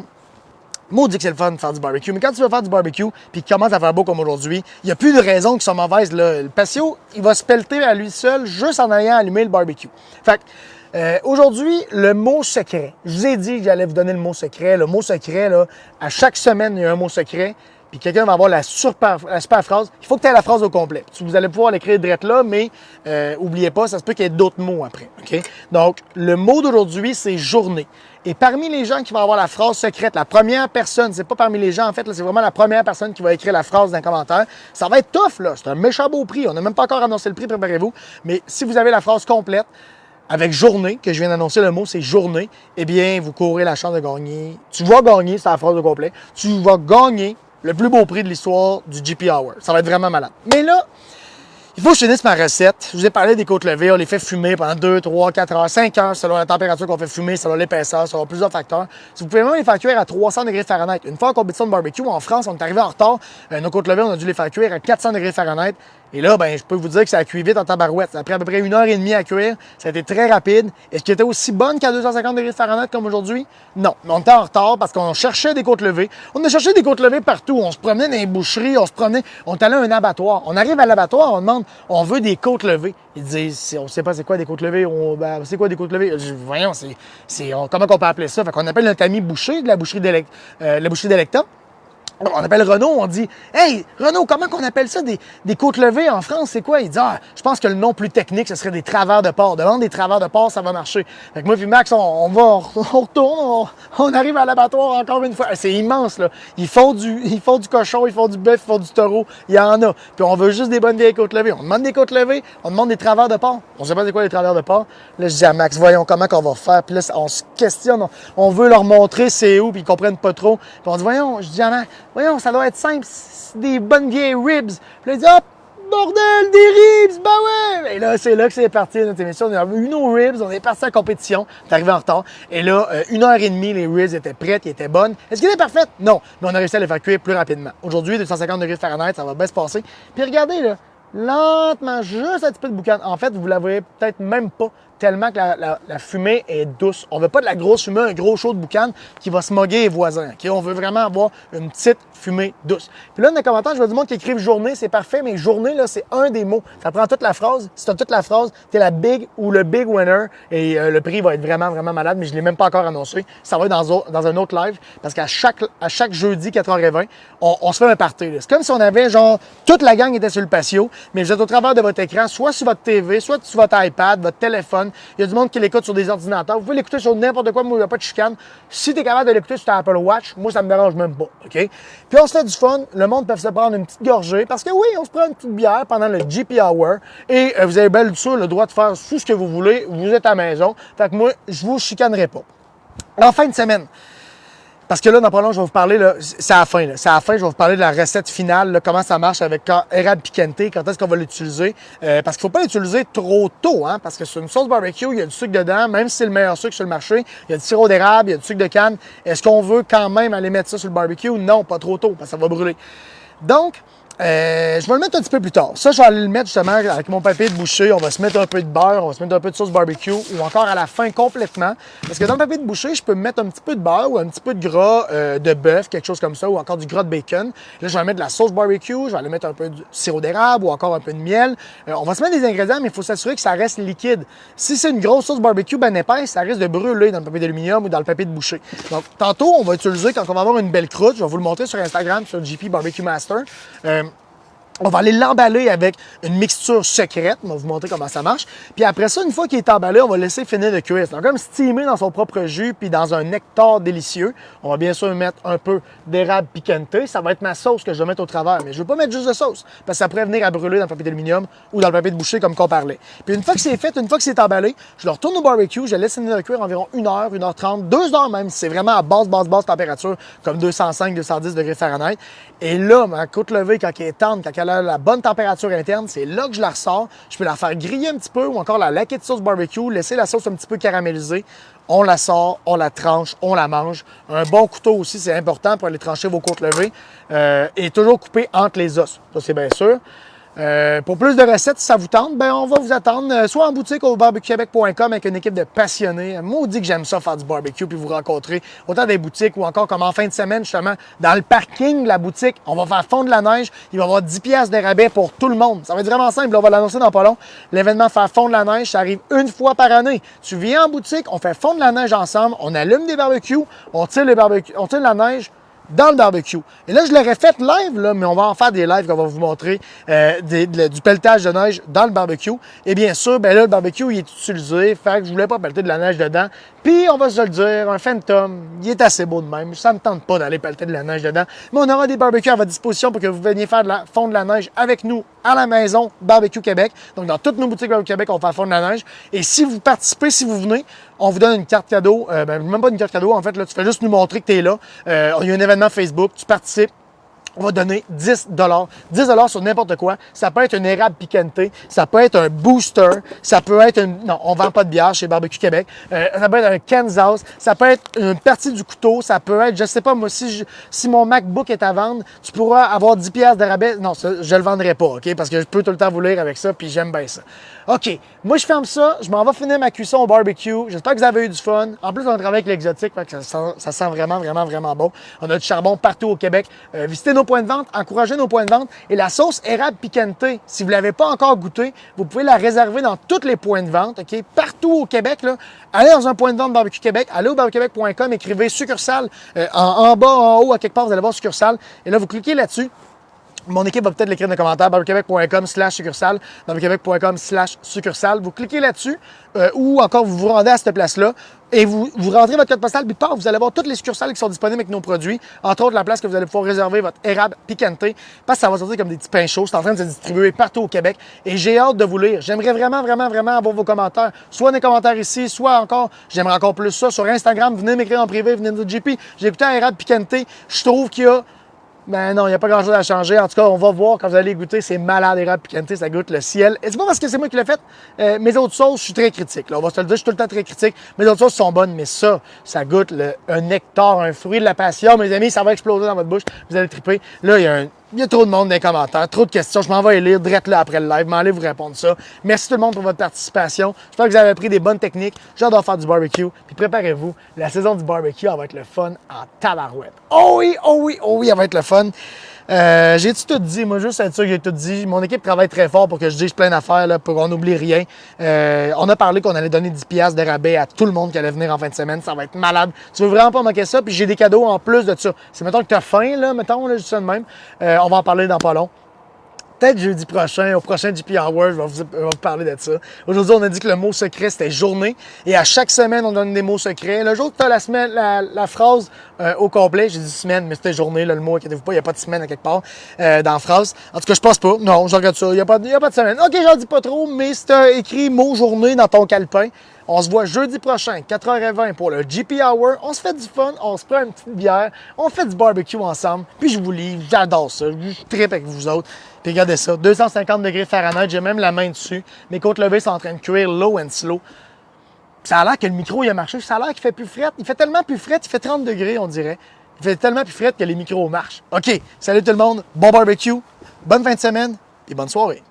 maudit que c'est le fun de faire du barbecue. Mais quand tu veux faire du barbecue puis qu'il commence à faire beau comme aujourd'hui, il n'y a plus de raisons qui sont mauvaises. Là. Le patio, il va se pelleter à lui seul juste en ayant allumé le barbecue. Fait que, aujourd'hui, le mot secret. Je vous ai dit que j'allais vous donner le mot secret. Le mot secret, là, à chaque semaine, il y a un mot secret. Puis quelqu'un va avoir la super phrase. Il faut que tu aies la phrase au complet. Vous allez pouvoir l'écrire direct là, mais oubliez pas, ça se peut qu'il y ait d'autres mots après. Okay? Donc, le mot d'aujourd'hui, c'est journée. Et parmi les gens qui vont avoir la phrase secrète, la première personne, c'est pas parmi les gens en fait, c'est vraiment la première personne qui va écrire la phrase dans un commentaire. Ça va être tough, là. C'est un méchant beau prix. On n'a même pas encore annoncé le prix, préparez-vous. Mais si vous avez la phrase complète, avec journée, que je viens d'annoncer le mot, c'est journée, eh bien, vous courez la chance de gagner. Tu vas gagner, c'est la phrase au complet. Tu vas gagner le plus beau prix de l'histoire du GP Hour. Ça va être vraiment malade. Mais là, il faut que je finisse ma recette. Je vous ai parlé des côtes levées. On les fait fumer pendant 2, 3, 4 heures, 5 heures selon la température qu'on fait fumer, selon l'épaisseur, selon plusieurs facteurs. Si vous pouvez même les faire cuire à 300 degrés Fahrenheit. Une fois en compétition de barbecue, en France, on est arrivé en retard. Nos côtes levées, on a dû les faire cuire à 400 degrés Fahrenheit. Et là, ben, je peux vous dire que ça a cuit vite en tabarouette. Ça a pris à peu près 1h30 à cuire. Ça a été très rapide. Est-ce qu'elle était aussi bonne qu'à 250 degrés Fahrenheit comme aujourd'hui? Non. Mais on était en retard parce qu'on cherchait des côtes levées. On a cherché des côtes levées partout. On se promenait dans les boucheries, on est allé à un abattoir. On arrive à l'abattoir, on demande, on veut des côtes levées. Ils disent, on ne sait pas c'est quoi des côtes levées. C'est quoi des côtes levées? Voyons, comment on peut appeler ça? Fait qu'on appelle notre ami boucher de la boucherie d'Electa. On appelle Renaud, on dit « Hey, Renaud, comment qu'on appelle ça des côtes levées en France? C'est quoi? » Il dit « Ah, je pense que le nom plus technique, ce serait des travers de porc. Demande des travers de porc, ça va marcher. » Fait que moi puis Max, on retourne, on arrive à l'abattoir encore une fois. C'est immense, là. Ils font du cochon, ils font du bœuf, ils font du taureau. Il y en a. Puis on veut juste des bonnes vieilles côtes levées. On demande des côtes levées, on demande des travers de porc. On sait pas c'est quoi les travers de porc. Là, je dis à Max, voyons comment qu'on va faire. Puis là, on se questionne, on veut leur montrer c'est où, puis ils comprennent pas trop. Puis on dit, voyons, je dis à Max, voyons, ça doit être simple, c'est des bonnes vieilles ribs. Puis là, il dit, hop, bordel, des ribs, bah ouais! Et là, c'est là que c'est parti notre émission. On a eu nos ribs, on est parti à la compétition, on est arrivé en retard. Et là, 1h30, les ribs étaient prêtes, ils étaient bonnes. Est-ce qu'elles étaient parfaites? Non, mais on a réussi à les faire cuire plus rapidement. Aujourd'hui, 250 degrés Fahrenheit, ça va bien se passer. Puis regardez, là, lentement, juste un petit peu de boucan. En fait, vous la voyez peut-être même pas, tellement que la fumée est douce. On veut pas de la grosse fumée, un gros chaud de boucan qui va se moguer les voisins. Okay? On veut vraiment avoir une petite fumée douce. Puis là, dans les commentaires, je vois du monde qui écrivent journée, c'est parfait, mais journée, là, c'est un des mots. Ça prend toute la phrase. Si tu as toute la phrase, tu es la big ou le big winner et le prix va être vraiment, vraiment malade, mais je ne l'ai même pas encore annoncé. Ça va être dans un autre live parce qu'à chaque jeudi, 4h20, on se fait un party. C'est comme si on avait, genre, toute la gang était sur le patio, mais vous êtes au travers de votre écran, soit sur votre TV, soit sur votre iPad, votre téléphone, Il y a du monde qui l'écoute sur des ordinateurs. Vous pouvez l'écouter sur n'importe quoi, moi, il n'y a pas de chicane. Si tu es capable de l'écouter sur ta Apple Watch, moi, ça me dérange même pas, OK? Puis on se fait du fun. Le monde peut se prendre une petite gorgée parce que oui, on se prend une petite bière pendant le GP Hour et vous avez bien sûr le droit de faire tout ce que vous voulez. Vous êtes à la maison. Fait que moi, je vous chicanerai pas. En fin de semaine, parce que là, dans pas long, je vais vous parler, c'est à la fin. C'est à la fin, je vais vous parler de la recette finale, là, comment ça marche avec érable piquante, quand est-ce qu'on va l'utiliser. Parce qu'il ne faut pas l'utiliser trop tôt, hein, parce que c'est une sauce barbecue, il y a du sucre dedans, même si c'est le meilleur sucre sur le marché, il y a du sirop d'érable, il y a du sucre de canne. Est-ce qu'on veut quand même aller mettre ça sur le barbecue? Non, pas trop tôt, parce que ça va brûler. Donc, je vais le mettre un petit peu plus tard. Ça, je vais aller le mettre justement avec mon papier de boucher. On va se mettre un peu de beurre, on va se mettre un peu de sauce barbecue ou encore à la fin complètement. Parce que dans le papier de boucher, je peux mettre un petit peu de beurre ou un petit peu de gras de bœuf, quelque chose comme ça, ou encore du gras de bacon. Là, je vais mettre de la sauce barbecue, je vais aller mettre un peu de sirop d'érable ou encore un peu de miel. On va se mettre des ingrédients, mais il faut s'assurer que ça reste liquide. Si c'est une grosse sauce barbecue ben épaisse, ça risque de brûler dans le papier d'aluminium ou dans le papier de boucher. Donc, tantôt, on va utiliser, quand on va avoir une belle croûte, je vais vous le montrer sur Instagram, sur JP Barbecue Master. On va aller l'emballer avec une mixture secrète. On va vous montrer comment ça marche. Puis après ça, une fois qu'il est emballé, on va le laisser finir de cuire. C'est comme steamer dans son propre jus puis dans un nectar délicieux. On va bien sûr mettre un peu d'érable piquante. Ça va être ma sauce que je vais mettre au travers. Mais je ne veux pas mettre juste de sauce parce que ça pourrait venir à brûler dans le papier d'aluminium ou dans le papier de boucher comme qu'on parlait. Puis une fois que c'est fait, une fois que c'est emballé, je le retourne au barbecue. Je le laisse finir de cuire environ 1 heure, 1h30, 2 heures même. C'est vraiment à basse température comme 205, 210 degrés Fahrenheit. Et là, ma côte levée, quand elle est tendre, quand elle a la bonne température interne, c'est là que je la ressors. Je peux la faire griller un petit peu ou encore la laquer de sauce barbecue, laisser la sauce un petit peu caramélisée. On la sort, on la tranche, on la mange. Un bon couteau aussi, c'est important pour aller trancher vos côtes levées. Et toujours couper entre les os, ça c'est bien sûr. Pour plus de recettes, si ça vous tente, ben on va vous attendre soit en boutique au barbecuequebec.com avec une équipe de passionnés. Moi, on dit que j'aime ça faire du barbecue puis vous rencontrer autant des boutiques ou encore comme en fin de semaine, justement, dans le parking de la boutique, on va faire fondre la neige. Il va y avoir 10 piastres de rabais pour tout le monde. Ça va être vraiment simple. On va l'annoncer dans pas long. L'événement faire fondre la neige, ça arrive une fois par année. Tu viens en boutique, on fait fondre la neige ensemble, on allume des barbecues, on tire la neige dans le barbecue. Et là, je l'aurais fait live, là, mais on va en faire des lives qu'on va vous montrer du pelletage de neige dans le barbecue. Et bien sûr, ben là, le barbecue, il est utilisé, fait que je voulais pas pelleter de la neige dedans. Puis, on va se le dire, un Phantom, il est assez beau de même. Ça me tente pas d'aller pelleter de la neige dedans. Mais on aura des barbecues à votre disposition pour que vous veniez faire fondre de la neige avec nous à la maison Barbecue Québec. Donc, dans toutes nos boutiques Barbecue Québec, on va faire fondre de la neige. Et si vous participez, si vous venez, on vous donne une carte cadeau. Même pas une carte cadeau, en fait, là, tu fais juste nous montrer que tu es là. Il y a un événement Facebook, tu participes. On va donner 10 10 sur n'importe quoi. Ça peut être une érable piquante, ça peut être un booster, ça peut être une... Non, on vend pas de bière chez Barbecue Québec. Ça peut être un Kansas, ça peut être une partie du couteau, ça peut être, je sais pas, moi, si mon MacBook est à vendre, tu pourras avoir 10 piastres de rabais. Non, ça, je le vendrai pas, OK? Parce que je peux tout le temps vous lire avec ça, puis j'aime bien ça. OK, moi, je ferme ça. Je m'en vais finir ma cuisson au barbecue. J'espère que vous avez eu du fun. En plus, on travaille avec l'exotique, fait que ça sent vraiment, vraiment, vraiment bon. On a du charbon partout au Québec. Visitez nos points de vente, encouragez nos points de vente. Et la sauce érable piquante, si vous ne l'avez pas encore goûtée, vous pouvez la réserver dans tous les points de vente, OK? Partout au Québec, là. Allez dans un point de vente Barbecue Québec, allez au barbecuequebec.com, écrivez succursale. En bas, en haut, à quelque part, vous allez voir succursale. Et là, vous cliquez là-dessus. Mon équipe va peut-être l'écrire dans les commentaires, barbecuequebec.com/succursale, barbecuequebec.com/succursale. Vous cliquez là-dessus ou encore vous vous rendez à cette place-là et vous rentrez votre code postal, puis vous allez voir toutes les succursales qui sont disponibles avec nos produits, entre autres la place que vous allez pouvoir réserver votre érable piquante, parce que ça va sortir comme des petits pains chauds. C'est en train de se distribuer partout au Québec et j'ai hâte de vous lire. J'aimerais vraiment, vraiment, vraiment avoir vos commentaires, soit dans les commentaires ici, soit encore, j'aimerais encore plus ça sur Instagram. Venez m'écrire en privé, venez me dire JP, j'ai écouté un érable piquante, je trouve qu'il y a... Ben non, il n'y a pas grand-chose à changer. En tout cas, on va voir quand vous allez goûter. C'est malade, érable piquante, ça goûte le ciel. Et c'est pas parce que c'est moi qui l'ai fait. Mes autres sauces, je suis très critique. Là. On va se le dire, je suis tout le temps très critique. Mes autres sauces sont bonnes, mais ça goûte un nectar, un fruit de la passion. Mes amis, ça va exploser dans votre bouche. Vous allez triper. Là, il y a trop de monde dans les commentaires, trop de questions. Je m'en vais les lire direct là après le live. M'en allez vous répondre ça. Merci tout le monde pour votre participation. J'espère que vous avez appris des bonnes techniques. J'adore faire du barbecue. Puis préparez-vous. La saison du barbecue, elle va être le fun en tabarouette. Oh oui, oh oui, oh oui, elle va être le fun. J'ai-tu tout dit? Moi, juste être sûr que j'ai tout dit. Mon équipe travaille très fort pour que je dise plein d'affaires, là, pour qu'on n'oublie rien. On a parlé qu'on allait donner 10 piastres de rabais à tout le monde qui allait venir en fin de semaine. Ça va être malade. Tu veux vraiment pas manquer ça? Puis j'ai des cadeaux en plus de ça. C'est mettons que tu as faim, là, mettons, là, juste ça de même. On va en parler dans pas long. Peut-être jeudi prochain, au prochain GP Hour, je vais vous parler de ça. Aujourd'hui, on a dit que le mot secret, c'était journée. Et à chaque semaine, on donne des mots secrets. Le jour que tu as la semaine, la phrase au complet, j'ai dit semaine, mais c'était journée, là, le mot, inquiétez-vous pas, il n'y a pas de semaine à quelque part dans la phrase. En tout cas, je pense pas. Non, je regarde ça. Il n'y a pas de semaine. OK, j'en dis pas trop, mais si tu as écrit mot journée dans ton calepin, on se voit jeudi prochain, 4h20 pour le GP Hour. On se fait du fun, on se prend une petite bière, on fait du barbecue ensemble. Puis je vous livre, j'adore ça, je trippe avec vous autres. Puis regardez ça, 250 degrés Fahrenheit, j'ai même la main dessus. Mes côtes levées sont en train de cuire low and slow. Ça a l'air que le micro il a marché, ça a l'air qu'il fait plus fret. Il fait tellement plus fret, il fait 30 degrés on dirait. Il fait tellement plus fret que les micros marchent. OK, salut tout le monde, bon barbecue, bonne fin de semaine et bonne soirée.